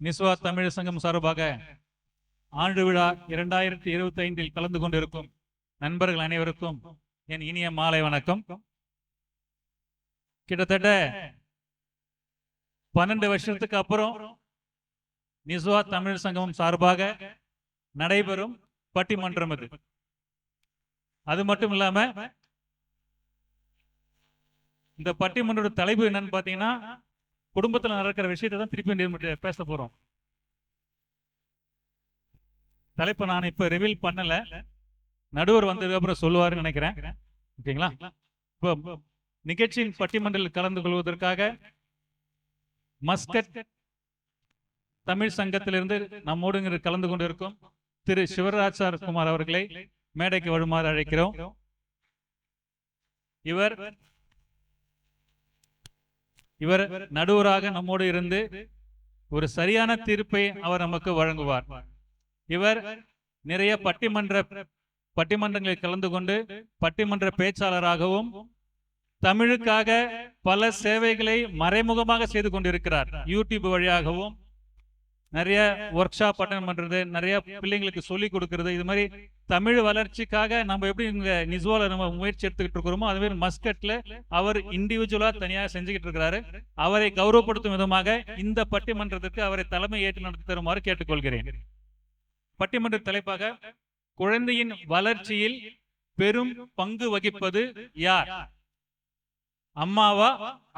நிஸ்வா தமிழ் சங்கம் சார்பாக ஆண்டு விழா 2025 கலந்து கொண்டிருக்கும் நண்பர்கள் அனைவருக்கும் என் இனிய மாலை வணக்கம். கிட்டத்தட்ட 12 வருஷத்துக்கு அப்புறம் நிஸ்வா தமிழ் சங்கம் சார்பாக நடைபெறும் பட்டிமன்றம் இது. அது மட்டும் இல்லாம இந்த பட்டிமன்ற தலைப்பு என்னன்னு பாத்தீங்கன்னா, குடும்பத்தில் நடக்கிற விஷயத்தை தான் திருப்பி பேச போறோம். தலைப்பை நான் இப்ப ரிவீல் பண்ணல, நடுவர் வந்ததுக்கு அப்புறம் சொல்லுவாருன்னு நினைக்கிறேன். ஓகேங்களா? இப்போ நிகழ்ச்சியின் பட்டிமன்றத்தில் கலந்து கொள்வதற்காக மஸ்கட் தமிழ் சங்கத்திலிருந்து நம்மோடு கலந்து கொண்டிருக்கும் திரு சிவராஜ் குமார் அவர்களை மேடைக்கு வருமாறு அழைக்கிறோம். இவர் நடுவராக நம்மோடு இருந்து ஒரு சரியான தீர்ப்பை அவர் நமக்கு வழங்குவார். இவர் நிறைய பட்டிமன்றங்களில் கலந்து கொண்டு பட்டிமன்ற பேச்சாளராகவும் தமிழுக்காக பல சேவைகளை மறைமுகமாக செய்து கொண்டிருக்கிறார். யூடியூப் வழியாகவும் நிறைய ஒர்க் ஷாப் அட்டெண்ட் பண்றது, நிறைய பிள்ளைங்களுக்கு சொல்லிக் கொடுக்கறது, இது மாதிரி தமிழ் வளர்ச்சிக்காக நம்ம எப்படி இங்க நிஸ்வால நம்ம முயற்சி எடுத்துக்கிட்டு இருக்கிறோமோ அதுவே மஸ்கட்ல அவர் இண்டிவிஜுவலா தனியாக செஞ்சுக்கிட்டு இருக்கிறாரு. அவரை கௌரவப்படுத்தும் விதமாக இந்த பட்டிமன்றத்திற்கு அவரை தலைமை ஏற்று நடத்தி தருமாறு கேட்டுக்கொள்கிறேன். பட்டிமன்ற தலைப்பாக குழந்தையின் வளர்ச்சியில் பெரும் பங்கு வகிப்பது யார்? அம்மாவா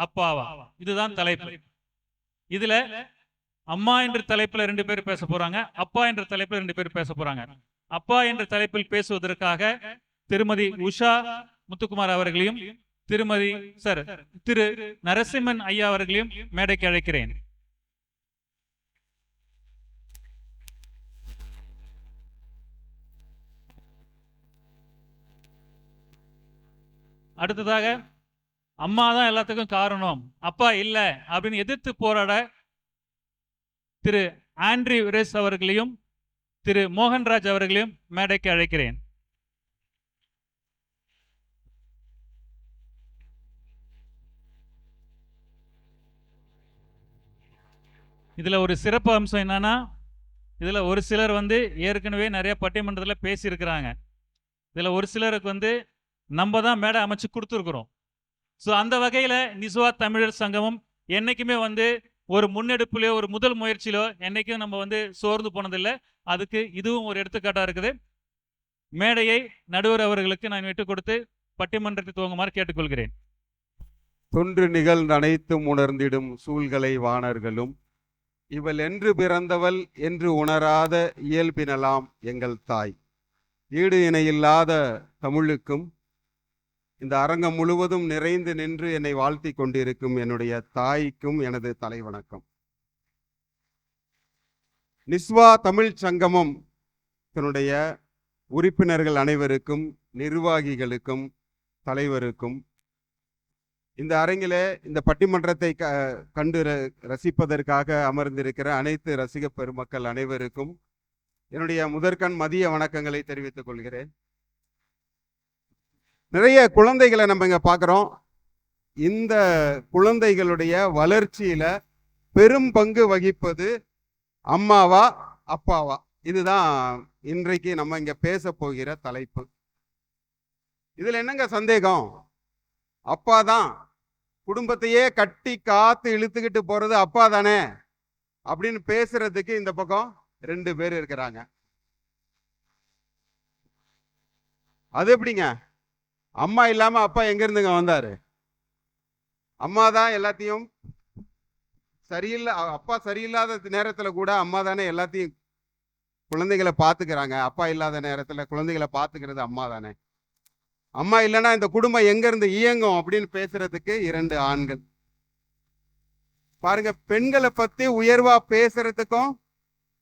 அப்பாவா? இதுதான் தலைப்பு. இதுல அம்மா என்ற தலைப்புல 2 பேர் பேச போறாங்க, அப்பா என்ற தலைப்புல 2 பேர் பேச போறாங்க. அப்பா என்ற தலைப்பில் பேசுவதற்காக திருமதி உஷா முத்துக்குமார் அவர்களையும் திரு நரசிம்மன் ஐயா அவர்களையும் மேடைக்கு அழைக்கிறேன். அடுத்ததாக அம்மா தான் எல்லாத்துக்கும் காரணம், அப்பா இல்ல அப்படின்னு எதிர்த்து போராட திரு ஆண்ட்ரி விரேஸ் அவர்களையும் திரு மோகன்ராஜ் அவர்களையும் மேடைக்கு அழைக்கிறேன். இதுல ஒரு சிறப்பு அம்சம் என்னன்னா, இதுல ஒரு சிலர் ஏற்கனவே நிறைய பட்டிமன்றத்தில் பேசியிருக்கிறாங்க. இதுல ஒரு சிலருக்கு நம்ம தான் மேடை அமைச்சு கொடுத்துருக்குறோம். ஸோ அந்த வகையில நிஸ்வா தமிழர் சங்கமும் என்னைக்குமே ஒரு முன்னெடுப்புலையோ ஒரு முதல் முயற்சியிலோ என்னைக்கும் நம்ம சோர்ந்து போனதில்லை. அதுக்கு இதுவும் ஒரு எடுத்துக்காட்டா இருக்குது. மேடையை நடுவர் அவர்களுக்கு நான் விட்டு கொடுத்து பட்டிமன்றத்தை துவங்குமாறு கேட்டுக்கொள்கிறேன். தொன்று நிகழ்ந்து அனைத்தும் உணர்ந்திடும் சூழ்களை வாணர்களும் இவள் என்று பிறந்தவள் என்று உணராத இயல்பினலாம் எங்கள் தாய். ஈடு இணையில்லாத தமிழுக்கும் இந்த அரங்கம் முழுவதும் நிறைந்து நின்று என்னை வாழ்த்தி கொண்டிருக்கும் என்னுடைய தாய்க்கும் எனது தலைவணக்கம். நிஸ்வா தமிழ் சங்கமம் தன்னுடைய உறுப்பினர்கள் அனைவருக்கும், நிர்வாகிகளுக்கும், தலைவருக்கும், இந்த அரங்கிலே இந்த பட்டிமன்றத்தை கண்டு ரசிப்பதற்காக அமர்ந்திருக்கிற அனைத்து ரசிக பெருமக்கள் அனைவருக்கும் என்னுடைய முதற்கண் மதிய வணக்கங்களை தெரிவித்துக் கொள்கிறேன். நிறைய குழந்தைகளை நம்ம இங்க பார்க்குறோம். இந்த குழந்தைகளுடைய வளர்ச்சியில பெரும் பங்கு வகிப்பது அம்மாவா அப்பாவா? இதுதான் இன்றைக்கு நம்ம இங்க பேச போகிற தலைப்பு. இதுல என்னங்க சந்தேகம்? அப்பா தான் குடும்பத்தையே கட்டி காத்து இழுத்துக்கிட்டு போறது அப்பா தானே அப்படின்னு பேசுறதுக்கு இந்த பக்கம் 2 பேர் இருக்கிறாங்க. அது எப்படிங்க? அம்மா இல்லாம அப்பா எங்க இருந்துங்க வந்தாரு? அம்மா தான் எல்லாத்தையும் சரியில்லை, அப்பா சரியில்லாத நேரத்துல கூட அம்மா தானே எல்லாத்தையும் குழந்தைகளை பாத்துக்கிறாங்க. அப்பா இல்லாத நேரத்துல குழந்தைகளை பாத்துக்கிறது அம்மா தானே. அம்மா இல்லைன்னா இந்த குடும்பம் எங்க இருந்து இயங்கும் அப்படின்னு பேசுறதுக்கு 2 ஆண்கள். பாருங்க, பெண்களை பத்தி உயர்வா பேசுறதுக்கும்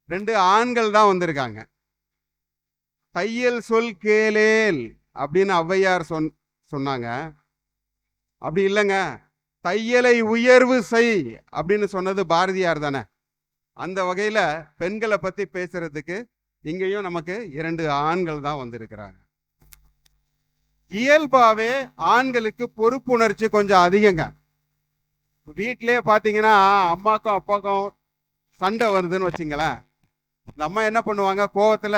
2 ஆண்கள் தான் வந்திருக்காங்க. தையல் சொல் கேளேல் அப்படின்னு ஔவையார் சொன்னாங்க. அப்படி இல்லைங்க, தையலை உயர்வு செய் அப்படின்னு சொன்னது பாரதியார் தானே. அந்த வகையில பெண்களை பத்தி பேசுறதுக்கு இங்கேயும் நமக்கு 2 ஆண்கள் தான் வந்திருக்கிறாங்க. இயல்பாவே ஆண்களுக்கு பொறுப்புணர்ச்சி கொஞ்சம் அதிகங்க. வீட்டிலே பாத்தீங்கன்னா அம்மாக்கும் அப்பாக்கும் சண்டை வருதுன்னு வச்சுங்களேன், இந்த அம்மா என்ன பண்ணுவாங்க, கோவத்துல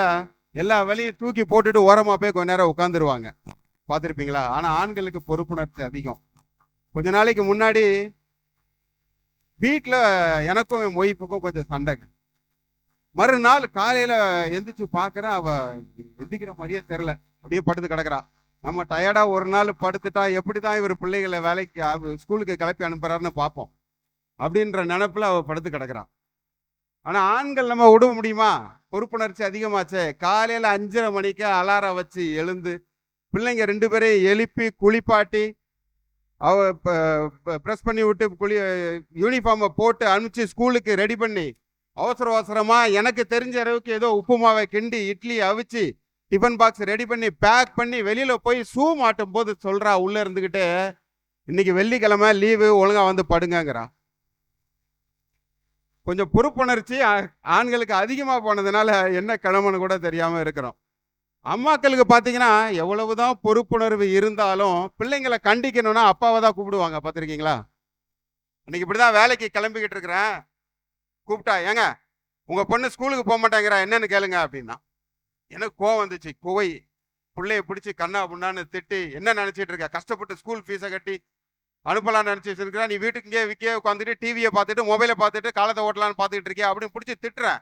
எல்லா வேலையும் தூக்கி போட்டுட்டு ஓரமா போய் கொஞ்ச நேரம் உட்காந்துருவாங்க. பார்த்துருப்பீங்களா? ஆனா ஆண்களுக்கு பொறுப்புணர்ச்சி அதிகம். கொஞ்ச நாளைக்கு முன்னாடி வீட்டுல எனக்கும் என் ஒய்ஃபுக்கும் கொஞ்சம் சண்டைங்க. மறுநாள் காலையில எந்திரிச்சு பாக்குறேன், அவ எந்திக்கிற மாதிரியே தெரியல, அப்படியே படுத்து கிடக்குறா. நம்ம டயர்டா ஒரு நாள் படுத்துட்டா எப்படிதான் இவர் பிள்ளைகளை வேலைக்கு ஸ்கூலுக்கு கிளப்பி அனுப்புறாருன்னு பார்ப்போம் அப்படின்ற நினைப்புல அவ படுத்து கிடக்குறான். ஆனா ஆண்கள் நம்ம விட முடியுமா? பொறுப்புணர்ச்சி அதிகமாச்சே. காலையில 5:30 மணிக்கு அலாரம் வச்சு எழுந்து பிள்ளைங்க 2 பேரையும் எழுப்பி குளிப்பாட்டி அவ ப்ரெஸ் பண்ணி விட்டு யூனிஃபார்மை போட்டு அனுப்பிச்சு ஸ்கூலுக்கு ரெடி பண்ணி அவசர அவசரமா எனக்கு தெரிஞ்ச அளவுக்கு ஏதோ உப்புமாவை கிண்டி இட்லி அவிச்சு டிஃபன் பாக்ஸ் ரெடி பண்ணி பேக் பண்ணி வெளியில போய் ஷூ மாட்டும் போது சொல்றா உள்ள இருந்துகிட்டு, இன்னைக்கு வெள்ளிக்கிழமை லீவு, ஒழுங்கா வந்து படுங்கங்கிறா. கொஞ்சம் பொறுப்புணர்ச்சி ஆண்களுக்கு அதிகமா போனதுனால என்ன கிழமைன்னு கூட தெரியாம இருக்கிறோம். அம்மாக்களுக்கு பாத்தீங்கன்னா எவ்வளவுதான் பொறுப்புணர்வு இருந்தாலும் பிள்ளைங்களை கண்டிக்கணும்னா அப்பாவை தான் கூப்பிடுவாங்க. பார்த்திருக்கீங்களா? இன்னைக்கு இப்படிதான் வேலைக்கு கிளம்பிக்கிட்டு இருக்கிறேன், கூப்பிட்டா, ஏங்க உங்க பொண்ணு ஸ்கூலுக்கு போக மாட்டேங்கிறா, என்னன்னு கேளுங்க அப்படின்னா. எனக்கு கோவம் வந்துச்சு. பிள்ளைய பிடிச்சி கண்ணா புண்ணான்னு திட்டி, என்ன நினைச்சிட்டு இருக்க, கஷ்டப்பட்டு ஸ்கூல் ஃபீஸை கட்டி அனுப்பலாம்னு நினைச்சிட்டு இருக்கிறா, நீ வீட்டுக்கு இங்கே விற்கே உட்காந்துட்டு டிவியை பார்த்துட்டு மொபைலை பார்த்துட்டு காலத்தை ஓட்டலான்னு பார்த்துக்கிட்டு இருக்கியா அப்படின்னு பிடிச்சி திட்டுறேன்.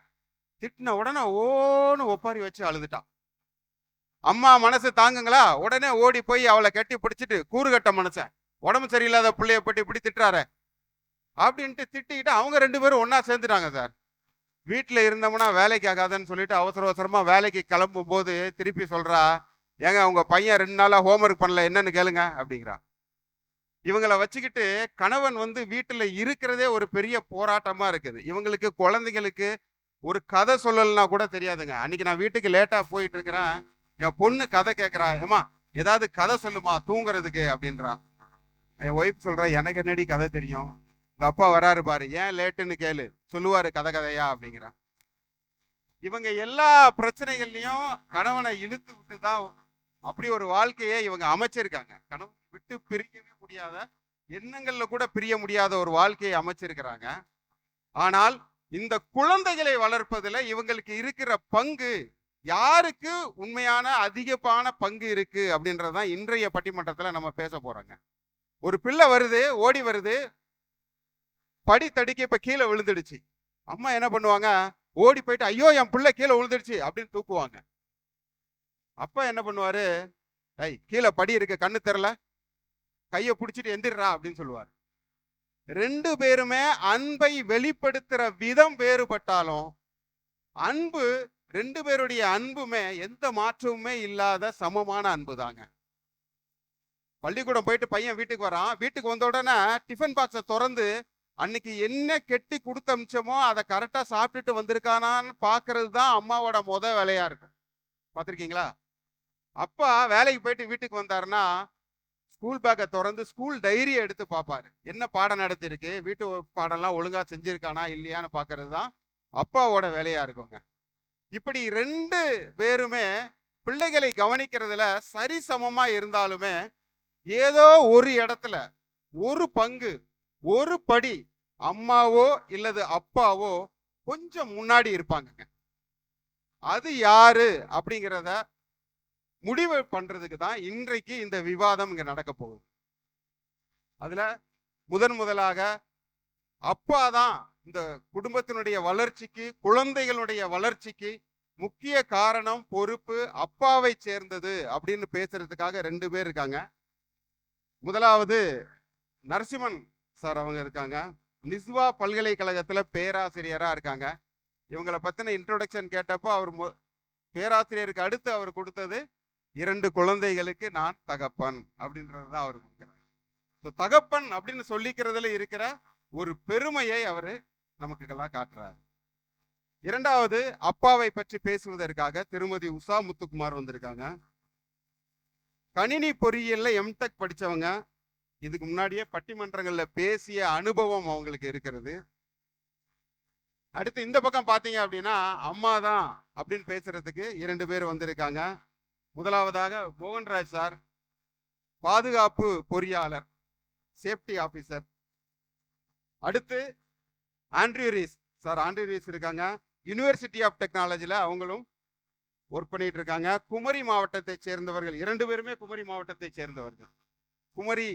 திட்டின உடனே ஓன்னு ஒப்பாரி வச்சு அழுதுட்டான். அம்மா மனசு தாங்குங்களா? உடனே ஓடி போய் அவளை கட்டி பிடிச்சிட்டு, கூறுகட்ட மனுஷன், உடம்பு சரியில்லாத பிள்ளைய பட்டி இப்படி திட்டுறாரு அப்படின்ட்டு திட்டிக்கிட்டு அவங்க 2 பேரும் ஒன்னா சேர்ந்துட்டாங்க சார். வீட்டில் இருந்தோம்னா வேலைக்கு ஆகாதுன்னு சொல்லிட்டு அவசர அவசரமா வேலைக்கு கிளம்பும் போது திருப்பி சொல்றா, ஏங்க உங்க பையன் 2 நாளா ஹோம்ஒர்க் பண்ணல, என்னன்னு கேளுங்க அப்படிங்கிறா. இவங்களை வச்சுக்கிட்டு கணவன் வீட்டுல இருக்கிறதே ஒரு பெரிய போராட்டமா இருக்குது. இவங்களுக்கு குழந்தைகளுக்கு ஒரு கதை சொல்லலன்னா கூட தெரியாதுங்க. அன்னைக்கு நான் வீட்டுக்கு லேட்டா போயிட்டு இருக்கிறேன், என் பொண்ணு கதை கேட்கிறா, ஏமா ஏதாவது கதை சொல்லுமா தூங்குறதுக்கு அப்படின்றா. என் ஒய்ஃப் சொல்றா, எனக்கு என்னடி கதை தெரியும், உங்க அப்பா வராரு பாரு, ஏன் லேட்டுன்னு கேளு, சொல்லுவாரு கதையா அப்படிங்கிறா. இவங்க எல்லா பிரச்சனைகள்லயும் கணவனை இழுத்து விட்டுதான் அப்படி ஒரு வாழ்க்கையை இவங்க அமைச்சிருக்காங்க. கணவன் விட்டு பிரிக்கவே முடியாத, எண்ணங்கள்ல கூட பிரிய முடியாத ஒரு வாழ்க்கையை அமைச்சிருக்கிறாங்க. ஆனால் இந்த குழந்தைகளை வளர்ப்பதுல இவங்களுக்கு இருக்கிற பங்கு, யாருக்கு உண்மையான அதிகமான பங்கு இருக்கு அப்படின்றதான் இன்றைய பட்டிமன்றத்துல நம்ம பேச போறோங்க. ஒரு பிள்ளை வருது, ஓடி வருது, படி தடிக்க இப்ப கீழே விழுந்துடுச்சு. அம்மா என்ன பண்ணுவாங்க, ஓடி போயிட்டு ஐயோ என் பிள்ளை கீழே விழுந்துடுச்சு அப்படின்னு தூக்குவாங்க. அப்பா என்ன பண்ணுவாரு, கீழே படி இருக்கு, கண்ணு தெரியல, கையை பிடிச்சிட்டு எந்திரா அப்படின்னு சொல்லுவார். 2 பேருமே அன்பை வெளிப்படுத்துற விதம் வேறுபட்டாலும் அன்பு, 2 பேருடைய அன்புமே எந்த மாற்றமுமே இல்லாத சமமான அன்பு தாங்க. பள்ளிக்கூடம் போயிட்டு பையன் வீட்டுக்கு வரான், வீட்டுக்கு வந்த உடனே டிஃபன் பாக்ஸை திறந்து அன்னைக்கு என்ன கெட்டி கொடுத்த அமிச்சமோ அதை கரெக்டா சாப்பிட்டுட்டு வந்திருக்கானான்னு பாக்குறது தான் அம்மாவோட வேலையா இருக்கும். பார்த்திருக்கீங்களா? அப்பா வேலைக்கு போயிட்டு வீட்டுக்கு வந்தாருன்னா ஸ்கூல் பேக்கை திறந்து ஸ்கூல் டைரியை எடுத்து பார்ப்பாரு, என்ன பாடம் நடத்திருக்கு, வீட்டு பாடம்லாம் ஒழுங்கா செஞ்சிருக்கானா இல்லையான்னு பாக்குறது தான் அப்பாவோட வேலையா இருக்குங்க. இப்படி 2 பேருமே பிள்ளைகளை கவனிக்கிறதுல சரிசமமா இருந்தாலுமே ஏதோ ஒரு இடத்துல ஒரு பங்கு, ஒரு படி அம்மாவோ இல்லது அப்பாவோ கொஞ்சம் முன்னாடி இருப்பாங்க. அது யாரு அப்படிங்கிறத முடிவு பண்றதுக்கு தான் இன்றைக்கு இந்த விவாதம் இங்க நடக்க போகுது. அதுல முதலாக அப்பா தான் இந்த குடும்பத்தினுடைய வளர்ச்சிக்கு, குழந்தைகளுடைய வளர்ச்சிக்கு முக்கிய காரணம், பொறுப்பு அப்பாவை சேர்ந்தது அப்படின்னு பேசுறதுக்காக 2 பேர் இருக்காங்க. முதலாவது நரசிம்மன் சார் அவங்க இருக்காங்க, நிஸ்வா பல்கலைக்கழகத்துல பேராசிரியரா இருக்காங்க. இவங்களை பத்தின இன்ட்ரோடக்ஷன் கேட்டப்போ அவர் பேராசிரியருக்கு அடுத்து அவர் கொடுத்தது 2 குழந்தைகளுக்கு நான் தகப்பன் அப்படின்றதுதான் அவர் கொடுக்கிறார். தகப்பன் அப்படின்னு சொல்லிக்கிறதுல இருக்கிற ஒரு பெருமையை அவரு நமக்கு காட்டுறாரு. 2வது அப்பாவை பற்றி பேசுவதற்காக திருமதி உஷா முத்துக்குமார் வந்திருக்காங்க. கணினி பொறியியல்ல எம்டெக் படிச்சவங்க, இதுக்கு முன்னாடியே பட்டிமன்றங்கள்ல பேசிய அனுபவம் அவங்களுக்கு இருக்கிறது. அடுத்து இந்த பக்கம் பாத்தீங்க அப்படின்னா அம்மா தான் அப்படின்னு பேசுறதுக்கு 2 பேர் வந்திருக்காங்க. முதலாவதாக மோகன்ராஜ் சார், பாதுகாப்பு பொறியாளர், சேஃப்டி ஆபீசர். அடுத்து ஆண்ட்ரியூ ரீஸ், சார் ஆண்டனிஸ் இருக்காங்க. யூனிவர்சிட்டி ஆஃப் டெக்னாலஜியில் அவங்களும் ஒர்க் பண்ணிட்டு இருக்காங்க. குமரி மாவட்டத்தை சேர்ந்தவர்கள், 2 பேருமே குமரி மாவட்டத்தை சேர்ந்தவர்கள். குமரி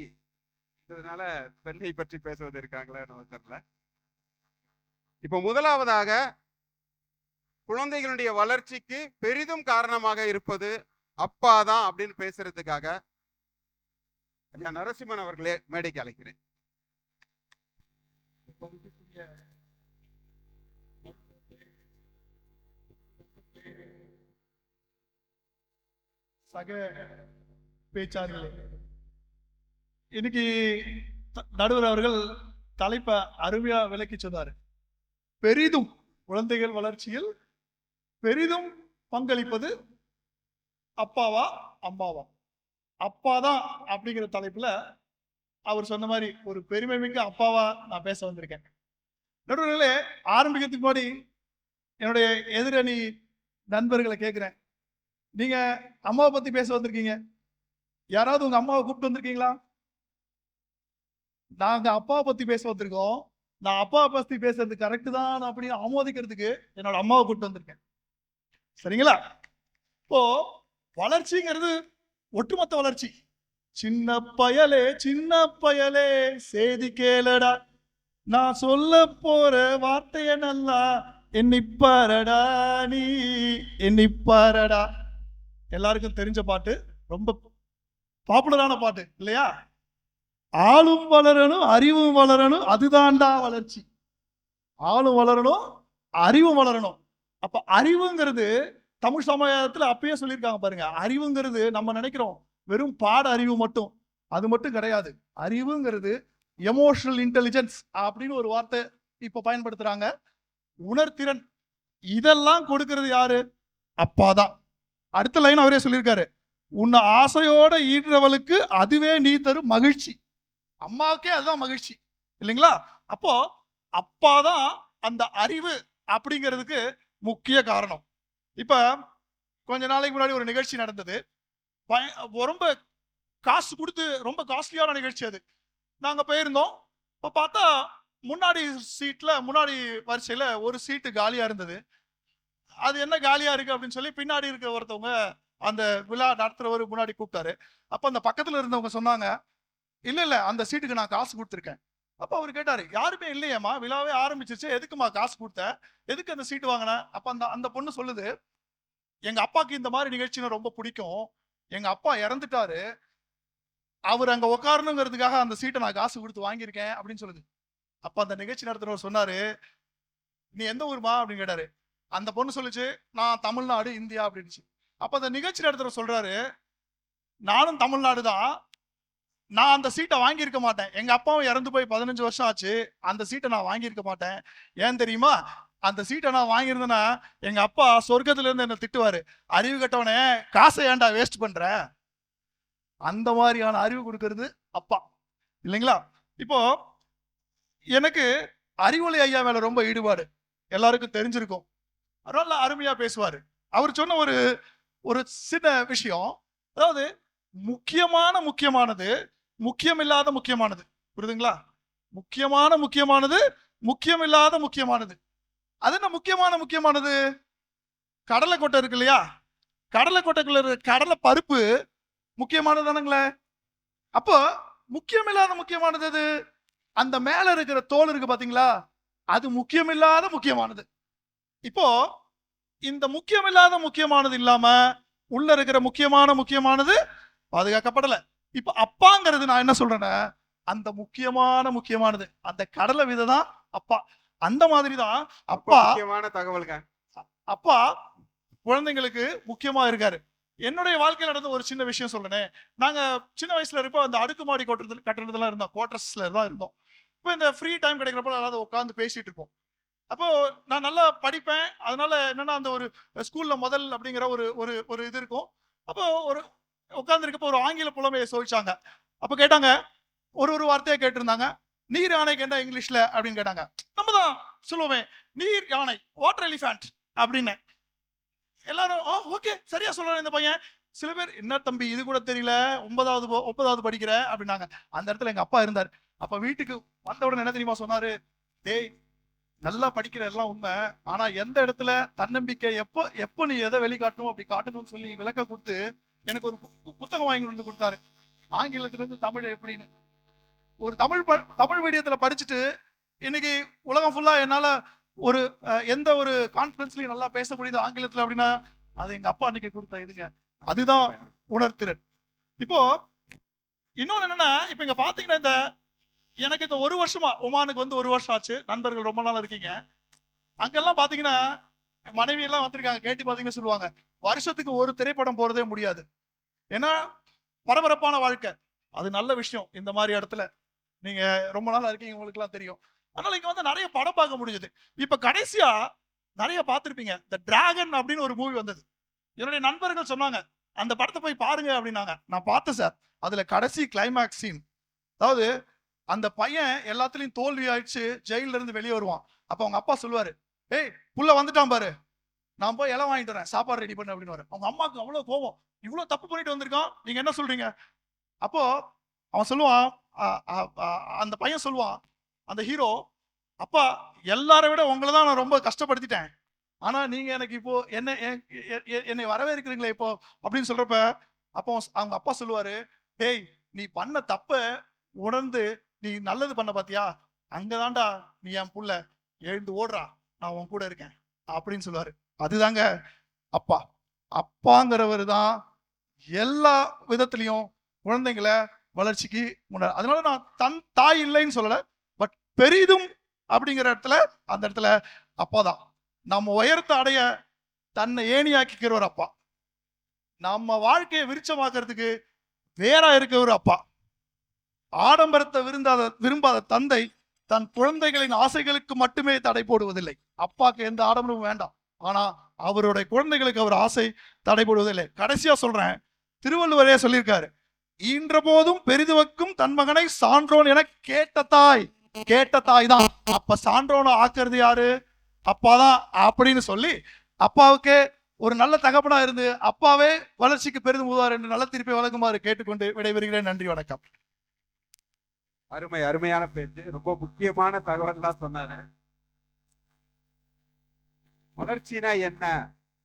இதனால பெண்ணை பற்றி பேசுவது இருக்காங்களா நம்ம தெரியல. இப்போ முதலாவதாக குழந்தைகளுடைய வளர்ச்சிக்கு பெரிதும் காரணமாக இருப்பது அப்பா தான் அப்படின்னு பேசுறதுக்காக ஐயா நரசிம்மன் அவர்களே மேடைக்கு அழைக்கிறேன். சக பேச்சாளர்களே, இன்னைக்கு நடுவர் அவர்கள் தலைப்பை அருமையா விளக்கி சொன்னாரு. பெரிதும் குழந்தைகள் வளர்ச்சியில் பெரிதும் பங்களிப்பது அப்பாவா அம்மாவா? அப்பாதான் அப்படிங்கிற தலைப்புல அவர் சொன்ன மாதிரி ஒரு பெருமை மிக்க அப்பாவா நான் பேச வந்திருக்கேன். நடுவர்களே, ஆரம்பிக்கிறதுக்கு முன்னாடி என்னுடைய எதிரணி நண்பர்களை கேட்கிறேன், நீங்க அம்மாவை பத்தி பேச வந்திருக்கீங்க, யாராவது உங்க அம்மாவை கூப்பிட்டு வந்திருக்கீங்களா? நாங்க அப்பாவை பத்தி பேச வந்திருக்கோம். நான் அப்பாவை பத்தி பேசுறது கரெக்ட் தான் அப்படின்னு ஆமோதிக்கிறதுக்கு என்னோட அம்மாவை கூப்பிட்டு வந்திருக்கேன். சரிங்களா? இப்போ வளர்ச்சிங்கிறது ஒட்டுமொத்த வளர்ச்சி. சின்ன பயலே செய்தி கேளடா, நான் சொல்ல போற வார்த்தைய நல்லா எண்ணிப்பாரடா, நீ எண்ணிப்பாரடா. எல்லாருக்கும் தெரிஞ்ச பாட்டு, ரொம்ப பாப்புலரான பாட்டு இல்லையா? ஆளும் வளரணும் அறிவும் வளரணும், அதுதான்டா வளர்ச்சி. ஆளும் வளரணும் அறிவும் வளரணும். அப்ப அறிவுங்கிறது தமிழ் சமுதாயத்துல அப்பயே சொல்லியிருக்காங்க பாருங்க. அறிவுங்கிறது நம்ம நினைக்கிறோம் வெறும் பாட அறிவு மட்டும், அது மட்டும் கிடையாது. அறிவுங்கிறது எமோஷனல் இன்டெலிஜென்ஸ் அப்படின்னு ஒரு வார்த்தை இப்ப பயன்படுத்துறாங்க. உணர்திறன், இதெல்லாம் கொடுக்கிறது யாரு? அப்பாதான். அடுத்த லைன் அவரே சொல்லியிருக்காரு, உன்னை ஆசையோட ஈடுறவளுக்கு அதுவே நீ தரும் மகிழ்ச்சி. அம்மாவுக்கே அதுதான் மகிழ்ச்சி இல்லைங்களா? அப்போ அப்பாதான் அந்த அறிவு அப்படிங்கிறதுக்கு முக்கிய காரணம். இப்ப கொஞ்ச நாளைக்கு முன்னாடி ஒரு நிகழ்ச்சி நடந்தது. ரொம்ப காசு கொடுத்து, ரொம்ப காஸ்ட்லியான நிகழ்ச்சி அது. நாங்க போயிருந்தோம். இப்ப பார்த்தா முன்னாடி சீட்ல, முன்னாடி வரிசையில ஒரு சீட்டு காலியா இருந்தது. அது என்ன காலியா இருக்கு அப்படின்னு சொல்லி பின்னாடி இருக்க ஒருத்தவங்க, அந்த விழா நடத்துறவர் முன்னாடி கூப்பிட்டாரு. அப்ப அந்த பக்கத்துல இருந்தவங்க சொன்னாங்க, இல்ல அந்த சீட்டுக்கு நான் காசு கொடுத்துருக்கேன். அப்ப அவர் கேட்டாரு, யாருமே இல்லையம்மா, விழாவே ஆரம்பிச்சிருச்சு, எதுக்குமா காசு கொடுத்த, எதுக்கு அந்த சீட்டு வாங்கின? அப்ப அந்த பொண்ணு சொல்லுது, எங்க அப்பாக்கு இந்த மாதிரி நிகழ்ச்சினா ரொம்ப பிடிக்கும், எங்க அப்பா இறந்துட்டாரு, அவர் அங்க உட்காரணுங்கிறதுக்காக அந்த சீட்டை நான் காசு கொடுத்து வாங்கியிருக்கேன் அப்படின்னு சொல்லுது. அப்ப அந்த நிகழ்ச்சி நடத்துறவர் சொன்னாரு, நீ எந்த ஊருமா அப்படின்னு கேட்டாரு. அந்த பொண்ணு சொல்லுச்சு, நான் தமிழ்நாடு இந்தியா அப்படின்னுச்சு. அப்ப அந்த நிகழ்ச்சி நடத்துறவர் சொல்றாரு, நானும் தமிழ்நாடு தான், நான் அந்த சீட்டை வாங்கியிருக்க மாட்டேன், எங்க அப்பாவும் இறந்து போய் 15 வருஷம் ஆச்சு, அந்த சீட்டை நான் வாங்கியிருக்க மாட்டேன். ஏன் தெரியுமா? அந்த சீட்டை நான் வாங்கியிருந்தேன்னா எங்க அப்பா சொர்க்கத்துல இருந்து என்ன திட்டுவாரு, அறிவு கட்டவனே காசை ஏன்டா வேஸ்ட் பண்ற. அந்த மாதிரியான அறிவு கொடுக்கறது அப்பா இல்லைங்களா? இப்போ எனக்கு அறிவொளி ஐயா மேல ரொம்ப ஈடுபாடு, எல்லாருக்கும் தெரிஞ்சிருக்கும். அதனால அருமையா பேசுவாரு. அவர் சொன்ன ஒரு சின்ன விஷயம், அதாவது முக்கியமானது முக்கியமில்லாத முக்கியமானது, புரியுதுங்களா? முக்கியமானது முக்கியமில்லாத முக்கியமானது. அது என்ன முக்கியமானது? கடலை கொட்டை இருக்கு இல்லையா? கடலை கொட்டைக்குள்ள கடலை பருப்பு முக்கியமானது தானுங்களே. அப்போ முக்கியமில்லாத முக்கியமானது அது அந்த மேல இருக்கிற தோல் இருக்கு பாத்தீங்களா, அது முக்கியமில்லாத முக்கியமானது. இப்போ இந்த முக்கியமில்லாத முக்கியமானது இல்லாம உள்ள இருக்கிற முக்கியமானது பாதுகாக்கப்படல. இப்ப அப்பாங்கிறது நான் என்ன சொல்றேன்னா, அந்த முக்கியமானது அந்த கடலை விதை தான் அப்பா. அந்த மாதிரிதான் அப்பா முக்கியமான தகவல்க. அப்பா குழந்தைங்களுக்கு முக்கியமா இருக்காரு. என்னுடைய வாழ்க்கையில் நடந்த ஒரு சின்ன விஷயம் சொல்றேன். நாங்க சின்ன வயசுல இருப்போம், அந்த அடுக்குமாடி கட்டுறதுலாம் இருந்தோம், குவார்டர்ஸ்ல தான் இருந்தோம். இப்போ இந்த ஃப்ரீ டைம் கிடைக்கிறப்ப அதாவது உட்காந்து பேசிட்டு இருப்போம். அப்போ நான் நல்லா படிப்பேன், அதனால என்னன்னா அந்த ஒரு ஸ்கூல்ல முதல் அப்படிங்கிற ஒரு இது இருக்கும். அப்போ ஒரு உட்கார்ந்து இருக்கப்போ ஒரு ஆங்கில புலமையை சொல்லிச்சாங்க. அப்ப கேட்டாங்க, ஒரு வார்த்தையை கேட்டிருந்தாங்க, நீர் யானைக்கு என்ன இங்கிலீஷ்ல அப்படின்னு கேட்டாங்க. நம்ம தான் சொல்லுவோமே நீர் யானை, வாட்டர் எலிஃபண்ட் அப்படின்னு. எல்லாரும் ஓகே சரியா சொல்றேன் இந்த பையன். சில பேர் என்ன தம்பி இது கூட தெரியல, 9வது படிக்கிற அப்படின்னாங்க. அந்த இடத்துல எங்க அப்பா இருந்தார். அப்ப வீட்டுக்கு வந்த உடனே என்ன தெரியுமா சொன்னாரு, டேய் நல்லா படிக்கிற எல்லாம் உண்மை. ஆனா எந்த இடத்துல தன்னம்பிக்கை எப்போ நீ எதை வெளிக்காட்டணும் அப்படி காட்டணும்னு சொல்லி விளக்க கொடுத்து எனக்கு ஒரு புத்தகம் வாங்கி வந்து கொடுத்தாரு. ஆங்கிலத்துல இருந்து தமிழ் எப்படின்னு. ஒரு தமிழ் மீடியத்துல படிச்சுட்டு இன்னைக்கு உலகம் ஃபுல்லா என்னால ஒரு எந்த ஒரு கான்ஃபரன்ஸ்லயும் நல்லா பேச முடியுது ஆங்கிலத்துல அப்படின்னா அது எங்க அப்பா அன்னைக்கு கொடுத்த இதுங்க. அதுதான் உணர்திறன். இப்போ இன்னொன்னு என்னன்னா, இப்ப இங்க பாத்தீங்கன்னா இந்த எனக்கு இந்த 1 வருஷமா ஒமானுக்கு வந்து 1 வருஷம் ஆச்சு. நண்பர்கள் ரொம்ப நாள் இருக்கீங்க. அங்கெல்லாம் பாத்தீங்கன்னா மனைவி எல்லாம் வந்திருக்காங்க. கேட்டு பாத்தீங்கன்னா சொல்லுவாங்க, வருஷத்துக்கு ஒரு திரைப்படம் போறதே முடியாது. ஏன்னா பரபரப்பான வாழ்க்கை. அது நல்ல விஷயம். இந்த மாதிரி இடத்துல நீங்க ரொம்ப நாள் இருக்கீங்க, உங்களுக்கு எல்லாம் தெரியும். அதனால இங்க வந்து நிறைய படம் பார்க்க முடிஞ்சது. இப்ப கடைசியா நிறைய பார்த்திருப்பீங்க, இந்த டிராகன் அப்படின்னு ஒரு மூவி வந்தது. என்னுடைய நண்பர்கள் சொன்னாங்க அந்த படத்தை போய் பாருங்க அப்படின்னாங்க. நான் பார்த்தேன் சார். அதுல கடைசி கிளைமேக்ஸ் சீன், அதாவது அந்த பையன் எல்லாத்துலயும் தோல்வி ஆயிடுச்சு, ஜெயில இருந்து வெளியே வருவான். அப்ப அவங்க அப்பா சொல்லுவாரு, ஏய் புள்ள வந்துட்டான் பாரு, நான் போய் இலை வாங்கிட்டு வரேன், சாப்பாடு ரெடி பண்ணு அப்படின்னு. அவங்க அம்மாவுக்கு அவ்வளவு கோபம், இவ்வளவு தப்பு பண்ணிட்டு வந்திருக்கான், நீங்க என்ன சொல்றீங்க? அப்போ அவன் சொல்லுவான், அந்த பையன் சொல்லுவான், அந்த ஹீரோ, அப்பா எல்லாரை விட உங்களை தான் நான் ரொம்ப கஷ்டப்படுத்திட்டேன், ஆனா நீங்க எனக்கு இப்போ என்னை வரவேற்கிறீங்களே இப்போ அப்படின்னு சொல்றப்ப அப்போ அவங்க அப்பா சொல்லுவாரு, டேய் நீ பண்ண தப்ப உணர்ந்து நீ நல்லது பண்ண பாத்தியா, அங்கதான்டா நீ என் புள்ள, எழுந்து ஓடுறா, நான் உன் கூட இருக்கேன் அப்படின்னு சொல்லுவாரு. அதுதாங்க அப்பா. அப்பாங்கிறவர் தான் எல்லா விதத்திலையும் குழந்தைங்களை வளர்ச்சிக்கு முன்னாடி. அதனால நான் தாய் இல்லைன்னு சொல்லல, பட் பெரிதும் அப்படிங்கிற இடத்துல அந்த இடத்துல அப்பா தான். நம்ம உயரத்தை அடைய தன்னை ஏணியாக்கிக்கிற ஒரு அப்பா, நம்ம வாழ்க்கையை விருட்சமாக்குறதுக்கு வேற இருக்க ஒரு அப்பா, ஆடம்பரத்தை விரும்பாத தந்தை தன் குழந்தைகளின் ஆசைகளுக்கு மட்டுமே தடை போடுவதில்லை. அப்பாக்கு எந்த ஆடம்பரமும் வேண்டாம், ஆனா அவருடைய குழந்தைகளுக்கு அவர் ஆசை தடை போடுவதில்லை. கடைசியா சொல்றேன், திருவள்ளுவரே சொல்லியிருக்காரு, ஈன்ற போதும் பெரிதுவக்கும் தன் மகனை சான்றோன் என கேட்ட தாய் தான். அப்ப சான்றோனை ஆக்குறது யாரு? அப்பாதான் அப்படின்னு சொல்லி அப்பாவுக்கே ஒரு நல்ல தகப்பனா இருந்து அப்பாவே வளர்ச்சிக்கு பெரிதும் உதவார் என்று நல்ல திருப்பி வழங்குமாறு கேட்டுக்கொண்டு விடைபெறுகிறேன். நன்றி, வணக்கம். அருமையான பேச்சு. ரொம்ப முக்கியமான தகவல் தான் சொன்னாரு. வளர்ச்சினா என்ன?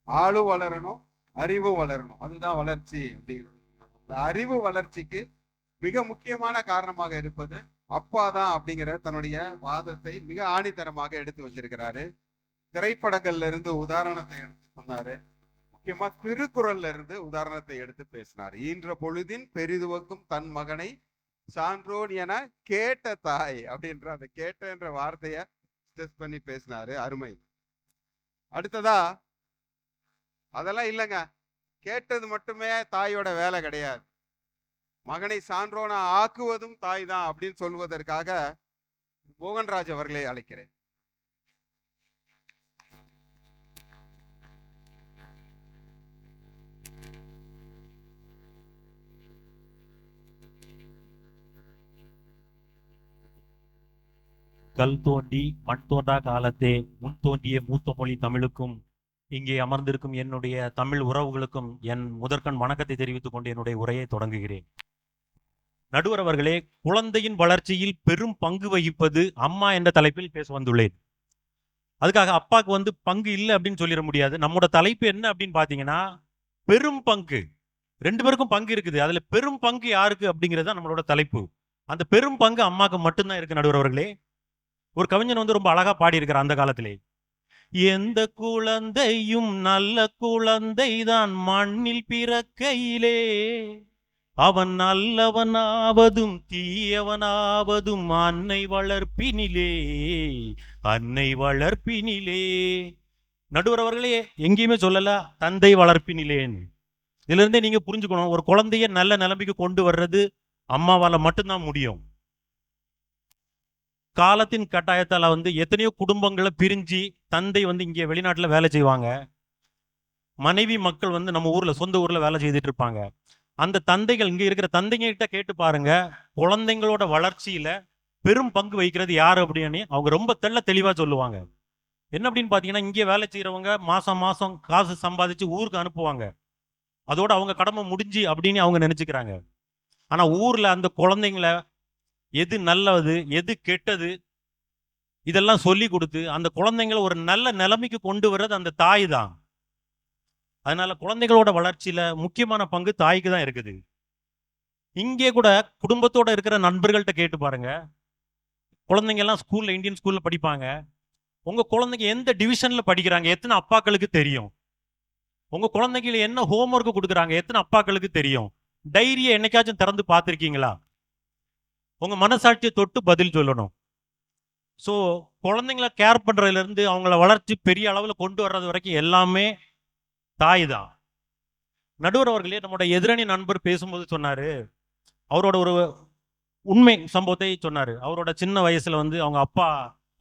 ஆளும் வளரணும், அறிவும் வளரணும். அதுதான் வளர்ச்சி அப்படிங்கிறது. அறிவு வளர்ச்சிக்கு மிக முக்கியமான காரணமாக இருப்பது அப்பா தான் அப்படிங்கிற தன்னுடைய வாதத்தை மிக ஆணித்தரமாக எடுத்து வச்சிருக்கிறாரு. திரைப்படங்கள்ல இருந்து உதாரணத்தை எடுத்து சொன்னாரு. முக்கியமா திருக்குறள்ல இருந்து உதாரணத்தை எடுத்து பேசினார். ஈன்ற பொழுதின் பெரிதுவக்கும் தன் மகனை சான்றோன் என கேட்ட தாய் அப்படின்ற அந்த கேட்டன்ற வார்த்தைய ஸ்ட்ரெஸ் பண்ணி பேசினாரு. அருமை. அடுத்ததா, அதெல்லாம் இல்லைங்க, கேட்டது மட்டுமே தாயோட வேலை கிடையாது, மகனை சான்றோனா ஆக்குவதும் தாய் தான் அப்படின்னு சொல்வதற்காக மோகன்ராஜ் அவர்களை அழைக்கிறேன். கல் தோன்றி மண் தோன்றா காலத்தே முன் தோன்றிய மூத்த மொழி தமிழுக்கும் இங்கே அமர்ந்திருக்கும் என்னுடைய தமிழ் உறவுகளுக்கும் என் முதற்கண் வணக்கத்தை தெரிவித்துக் கொண்டு என்னுடைய உரையை தொடங்குகிறேன். நடுவர் அவர்களே, குழந்தையின் வளர்ச்சியில் பெரும் பங்கு வகிப்பது அம்மா என்ற தலைப்பில் பேச வந்துள்ளேன். அதுக்காக அப்பாவுக்கு வந்து பங்கு இல்லை அப்படின்னு சொல்லிட முடியாது. நம்மோட தலைப்பு என்ன அப்படின்னு பார்த்தீங்கன்னா, பெரும் பங்கு. 2 பேருக்கும் பங்கு இருக்குது, அதுல பெரும் பங்கு யாருக்கு அப்படிங்கிறது தான் நம்மளோட தலைப்பு. அந்த பெரும் பங்கு அம்மாவுக்கு மட்டும்தான் இருக்கு. நடுவர் அவர்களே, ஒரு கவிஞன் வந்து ரொம்ப அழகா பாடி இருக்கிறார் அந்த காலத்திலே, எந்த குழந்தையும் நல்ல குழந்தைதான் மண்ணில் பிறக்கையிலே, அவன் நல்லவனாவதும் தீயவனாவதும் அன்னை வளர்ப்பினிலே, அன்னை வளர்ப்பினிலே. நடுவர் அவர்களே, எங்கேயுமே சொல்லல தந்தை வளர்ப்பினிலேன்னு. இதுல இருந்தே நீங்க புரிஞ்சுக்கணும், ஒரு குழந்தைய நல்ல நிலைமைக்கு கொண்டு வர்றது அம்மாவால மட்டும்தான் முடியும். காலத்தின் கட்டாயத்தால வந்து எத்தனையோ குடும்பங்களை பிரிஞ்சு தந்தை வந்து இங்கே வெளிநாட்டுல வேலை செய்வாங்க, மனைவி மக்கள் வந்து நம்ம ஊர்ல சொந்த ஊர்ல வேலை செய்துட்டு இருப்பாங்க. அந்த தந்தைகள், இங்க இருக்கிற தந்தைங்க கிட்ட கேட்டு பாருங்க, குழந்தைங்களோட வளர்ச்சியில பெரும் பங்கு வகிக்கிறது யாரு அப்படின்னு அவங்க ரொம்ப தெளிவா சொல்லுவாங்க. என்ன அப்படின்னு பாத்தீங்கன்னா, இங்கே வேலை செய்யறவங்க மாசம் மாசம் காசு சம்பாதிச்சு ஊருக்கு அனுப்புவாங்க, அதோட அவங்க கடமை முடிஞ்சு அப்படின்னு அவங்க நினைச்சுக்கிறாங்க. ஆனா ஊர்ல அந்த குழந்தைங்களை எது நல்லது எது கெட்டது இதெல்லாம் சொல்லி கொடுத்து அந்த குழந்தைங்களை ஒரு நல்ல நிலைமைக்கு கொண்டு வர்றது அந்த தாய் தான். அதனால குழந்தைகளோட வளர்ச்சியில முக்கியமான பங்கு தாய்க்கு தான் இருக்குது. இங்கே கூட குடும்பத்தோட இருக்கிற நண்பர்கள்ட்ட கேட்டு பாருங்க. குழந்தைங்க எல்லாம் ஸ்கூல்ல, இந்தியன் ஸ்கூல்ல படிப்பாங்க. உங்க குழந்தைங்க எந்த டிவிஷன்ல படிக்கிறாங்க எத்தனை அப்பாக்களுக்கு தெரியும்? உங்க குழந்தைகள் என்ன ஹோம்ஒர்க் கொடுக்குறாங்க எத்தனை அப்பாக்களுக்கு தெரியும்? டைரியை என்னைக்காச்சும் திறந்து பார்த்துருக்கீங்களா? உங்க மனசாட்சியை தொட்டு பதில் சொல்லணும். ஸோ குழந்தைங்களை கேர் பண்றதுல இருந்து அவங்கள வளர்ச்சி பெரிய அளவுல கொண்டு வர்றது வரைக்கும் எல்லாமே தாய் தான். நடுவர் அவர்களே, நம்மளோட எதிரணி நண்பர் பேசும்போது சொன்னாரு, அவரோட ஒரு உண்மை சம்பவத்தை சொன்னாரு. அவரோட சின்ன வயசுல வந்து அவங்க அப்பா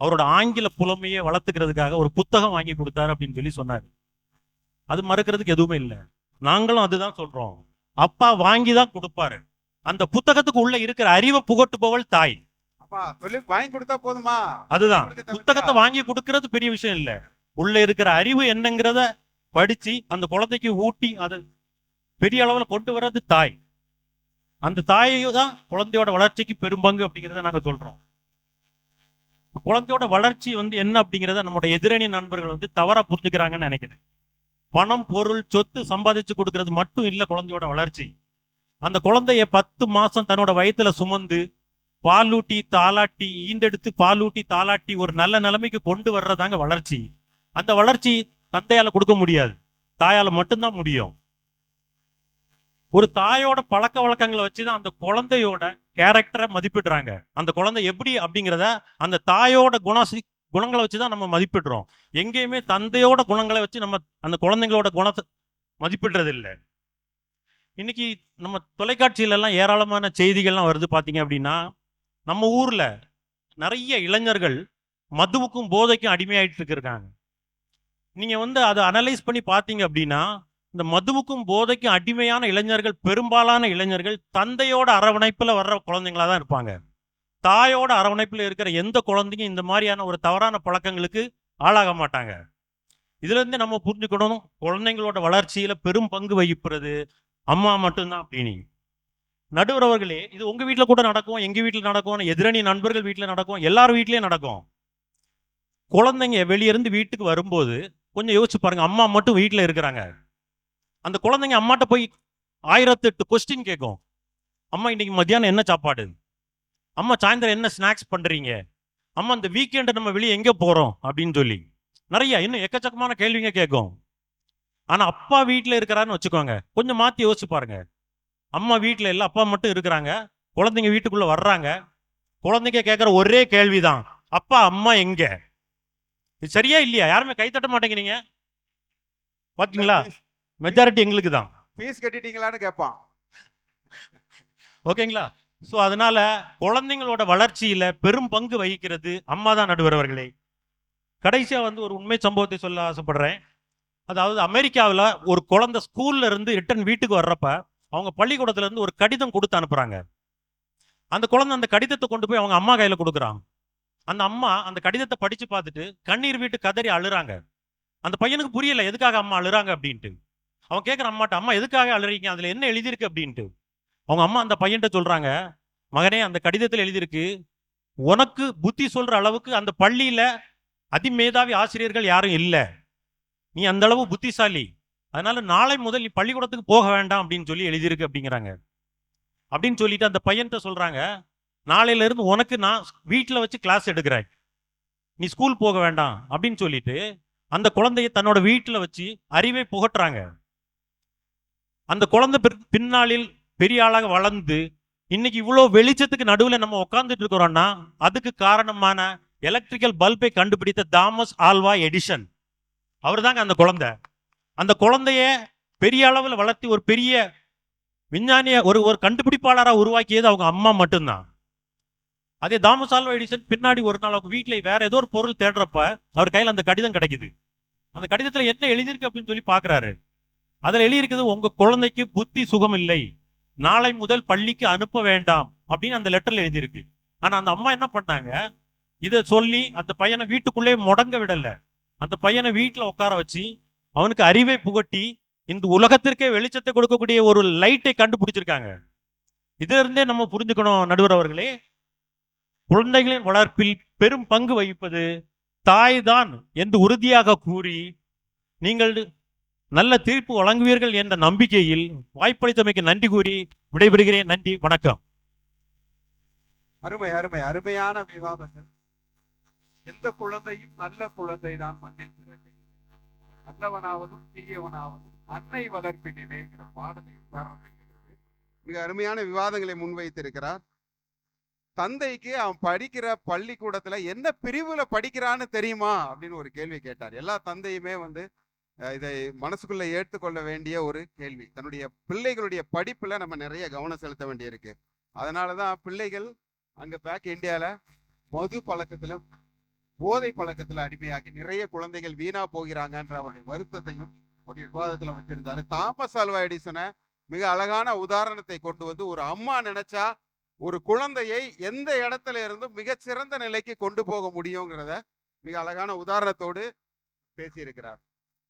அவரோட ஆங்கில புலமையை வளர்த்துக்கிறதுக்காக ஒரு புத்தகம் வாங்கி கொடுத்தாரு அப்படின்னு சொல்லி சொன்னாரு. அது மறுக்கிறதுக்கு எதுவுமே இல்லை. நாங்களும் அதுதான் சொல்றோம். அப்பா வாங்கி தான் கொடுப்பாரு. அந்த புத்தகத்துக்கு உள்ள இருக்கிற அறிவை புகட்டுபவள் தாய். அப்பா சொல்லி வாங்கி கொடுத்தா போதுமா? அதுதான் புத்தகத்தை வாங்கி கொடுக்கறது பெரிய விஷயம் இல்ல. உள்ள இருக்கிற அறிவு என்னங்கிறத படிச்சு அந்த குழந்தைக்கு ஊட்டி அதை பெரிய அளவுல கொண்டு வர்றது தாய். அந்த தாயையும் தான் குழந்தையோட வளர்ச்சிக்கு பெரும்பங்கு அப்படிங்கிறத நாங்க சொல்றோம். குழந்தையோட வளர்ச்சி வந்து என்ன அப்படிங்கிறத நம்மளோட எதிரணி நண்பர்கள் வந்து தவறா புரிஞ்சுக்கிறாங்கன்னு நினைக்கிறேன். பணம், பொருள், சொத்து சம்பாதிச்சு கொடுக்கறது மட்டும் இல்ல குழந்தையோட வளர்ச்சி. அந்த குழந்தைய 10 மாசம் தன்னோட வயித்துல சுமந்து பாலூட்டி தாளாட்டி ஈண்டெடுத்து பாலூட்டி தாளாட்டி ஒரு நல்ல நிலைமைக்கு கொண்டு வர்றதாங்க வளர்ச்சி. அந்த வளர்ச்சி தந்தையால கொடுக்க முடியாது, தாயால மட்டும்தான் முடியும். ஒரு தாயோட பழக்க வழக்கங்களை வச்சுதான் அந்த குழந்தையோட கேரக்டரை மதிப்பிடுறாங்க. அந்த குழந்தை எப்படி அப்படிங்கிறத அந்த தாயோட குணங்களை வச்சுதான் நம்ம மதிப்பிடுறோம். எங்கேயுமே தந்தையோட குணங்களை வச்சு நம்ம அந்த குழந்தைங்களோட குணத்தை மதிப்பிடுறது இல்லை. இன்னைக்கு நம்ம தொலைக்காட்சியில எல்லாம் ஏராளமான செய்திகள்லாம் வருது. பாத்தீங்க அப்படின்னா நம்ம ஊர்ல நிறைய இளைஞர்கள் மதுவுக்கும் போதைக்கும் அடிமையாயிட்டு இருக்காங்க. நீங்க வந்து அதை அனலைஸ் பண்ணி பார்த்தீங்க அப்படின்னா இந்த மதுவுக்கும் போதைக்கும் அடிமையான இளைஞர்கள், பெரும்பாலான இளைஞர்கள் தந்தையோட அரவணைப்புல வர்ற குழந்தைங்களா தான் இருப்பாங்க. தாயோட அரவணைப்புல இருக்கிற எந்த குழந்தைங்க இந்த மாதிரியான ஒரு தவறான பழக்கங்களுக்கு ஆளாக மாட்டாங்க. இதுல இருந்து நம்ம புரிஞ்சுக்கணும், குழந்தைங்களோட வளர்ச்சியில பெரும் பங்கு வகிப்பது அம்மா மட்டும்தான் அப்படின்னு. நடுவர் அவர்களே, இது உங்க வீட்டுல கூட நடக்கும், எங்க வீட்டுல நடக்கும், எதிரணி நண்பர்கள் வீட்டுல நடக்கும், எல்லார் வீட்லயும் நடக்கும். குழந்தைங்க வெளியிருந்து வீட்டுக்கு வரும்போது கொஞ்சம் யோசிச்சு பாருங்க. அம்மா மட்டும் வீட்டுல இருக்கிறாங்க. அந்த குழந்தைங்க அம்மாட்ட போய் 1008 கொஸ்டின் கேட்கும். அம்மா இன்னைக்கு மத்தியானம் என்ன சாப்பாடு? அம்மா சாயந்தரம் என்ன ஸ்நாக்ஸ் பண்றீங்க? அம்மா இந்த வீக்கெண்ட் நம்ம வெளியே எங்க போறோம் அப்படின்னு சொல்லி நிறைய இன்னும் எக்கச்சக்கமான கேள்விங்க கேட்கும். ஆனா அப்பா வீட்டுல இருக்கிறாருன்னு வச்சுக்கோங்க, கொஞ்சம் மாத்தி யோசிச்சு பாருங்க. அம்மா வீட்டுல இல்ல, அப்பா மட்டும் இருக்கிறாங்க. குழந்தைங்க வீட்டுக்குள்ள வர்றாங்க. குழந்தைங்க கேட்கிற ஒரே கேள்விதான், அப்பா அம்மா எங்க? இது சரியா இல்லையா? யாருமே கை தட்ட மாட்டேங்கிறீங்க. பாத்தீங்களா? மெஜாரிட்டி எங்களுக்கு தான். ஃபீஸ் கட்டிட்டீங்களான்னு கேட்பான். ஓகேங்களா? ஸோ அதனால குழந்தைங்களோட வளர்ச்சியில பெரும் பங்கு வகிக்கிறது அம்மா தான். நடுவர் அவர்களே, கடைசியா வந்து ஒரு உண்மை சம்பவத்தை சொல்ல ஆசைப்படுறேன். அதாவது அமெரிக்காவில் ஒரு குழந்தை ஸ்கூல்ல இருந்து ரிட்டர்ன் வீட்டுக்கு வர்றப்ப அவங்க பள்ளிக்கூடத்துல இருந்து ஒரு கடிதம் கொடுத்து அனுப்புறாங்க. அந்த குழந்தை அந்த கடிதத்தை கொண்டு போய் அவங்க அம்மா கையில கொடுக்குறாங்க. அந்த அம்மா அந்த கடிதத்தை படிச்சு பார்த்துட்டு கண்ணீர் விட்டு கதறி அழுறாங்க. அந்த பையனுக்கு புரியல எதுக்காக அம்மா அழுறாங்க அப்படின்ட்டு. அவன் கேட்குற அம்மாட்ட, அம்மா எதுக்காக அழுறீங்க, அதுல என்ன எழுதியிருக்கு அப்படின்ட்டு. அவங்க அம்மா அந்த பையன்கிட்ட சொல்றாங்க, மகனே அந்த கடிதத்தில் எழுதியிருக்கு, உனக்கு புத்தி சொல்ற அளவுக்கு அந்த பள்ளியில அதிமேதாவி ஆசிரியர்கள் யாரும் இல்லை, நீ அந்த அளவு புத்திசாலி, அதனால நாளை முதல் நீ பள்ளிக்கூடத்துக்கு போக வேண்டாம் அப்படின்னு சொல்லி எழுதியிருக்கு அப்படிங்கிறாங்க. அப்படின்னு சொல்லிட்டு அந்த பையன்கிட்ட சொல்றாங்க, நாளையில இருந்து உனக்கு நான் வீட்டில் வச்சு கிளாஸ் எடுக்கிறேன், நீ ஸ்கூல் போக வேண்டாம் அப்படின்னு சொல்லிட்டு அந்த குழந்தைய தன்னோட வீட்டில் வச்சு அறிவை புகட்டுறாங்க. அந்த குழந்தை பின்னாளில் பெரிய ஆளாக வளர்ந்து இன்னைக்கு இவ்வளவு வெளிச்சத்துக்கு நடுவில் நம்ம உட்கார்ந்துட்டு இருக்கிறோம்னா அதுக்கு காரணமான எலக்ட்ரிக்கல் பல்பை கண்டுபிடித்த தாமஸ் ஆல்வா எடிசன் அவர் தாங்க அந்த குழந்தை. அந்த குழந்தைய பெரிய அளவில் வளர்த்தி ஒரு பெரிய விஞ்ஞானிய ஒரு கண்டுபிடிப்பாளராக உருவாக்கியது அவங்க அம்மா மட்டும்தான். அதே தாமஸ் ஆல்வா எடிசன் பின்னாடி ஒரு நாள் அவங்க வீட்டில் வேற ஏதோ ஒரு பொருள் தேடுறப்ப அவர் கையில் அந்த கடிதம் கிடைக்குது. அந்த கடிதத்துல என்ன எழுதியிருக்கு அப்படின்னு சொல்லி பாக்குறாரு. அதுல எழுதியிருக்குது, உங்க குழந்தைக்கு புத்தி சுகம் இல்லை, நாளை முதல் பள்ளிக்கு அனுப்ப வேண்டாம் அப்படின்னு அந்த லெட்டர்ல எழுதியிருக்கு. ஆனா அந்த அம்மா என்ன பண்ணாங்க, இதை சொல்லி அந்த பையனை வீட்டுக்குள்ளே முடங்க விடல. அந்த பையனை வீட்டுல உட்கார வச்சு அவனுக்கு அறிவை புகட்டி இந்த உலகத்திற்கே வெளிச்சத்தை கொடுக்கக்கூடிய ஒரு லைட்டை கண்டுபிடிச்சிருக்காங்க. இதுல இருந்தே நம்ம புரிஞ்சுக்கணும் நடுவர் அவர்களே, குழந்தைகளின் வளர்ப்பில் பெரும் பங்கு வகிப்பது தாய்தான் என்று உறுதியாக கூறி நீங்கள் நல்ல தீர்ப்பு வழங்குவீர்கள் என்ற நம்பிக்கையில் வாய்ப்பளித்தமைக்கு நன்றி கூறி விடைபெறுகிறேன். நன்றி, வணக்கம். அருமை அருமை அருமையான விவாதங்கள். எந்த குழந்தையும் நல்ல குழந்தை தான் மண்ணில் பிறகு நல்லவனாவதும் தீயவனாவதும் அன்னை வளர்ப்பினிலே பாடலை மிக அருமையான விவாதங்களை முன்வைத்திருக்கிறார். தந்தைக்கு அவன் படிக்கிற பள்ளிக்கூடத்துல என்ன பிரிவுல படிக்கிறான்னு தெரியுமா அப்படின்னு ஒரு கேள்வி கேட்டார். எல்லா தந்தையுமே இதை மனசுக்குள்ள ஏற்றுக்கொள்ள வேண்டிய ஒரு கேள்வி. தன்னுடைய பிள்ளைகளுடைய படிப்புல நம்ம நிறைய கவனம் செலுத்த வேண்டியிருக்கு. அதனாலதான் பிள்ளைகள் அங்க பேக் இந்தியால மது பழக்கத்துல போதை பழக்கத்துல அடிமையாக்கி நிறைய குழந்தைகள் வீணா போகிறாங்கன்ற அவருடைய வருத்தத்தையும் ஒரு விவாதத்துல வச்சிருந்தாரு. தாமஸ் ஆல்வா எடிசனை மிக அழகான உதாரணத்தை கொண்டு வந்து ஒரு அம்மா நினைச்சா ஒரு குழந்தையை எந்த இடத்துல இருந்தும் மிகச்சிறந்த நிலைக்கு கொண்டு போக முடியுங்கிறத மிக அழகான உதாரணத்தோடு பேசியிருக்கிறார்.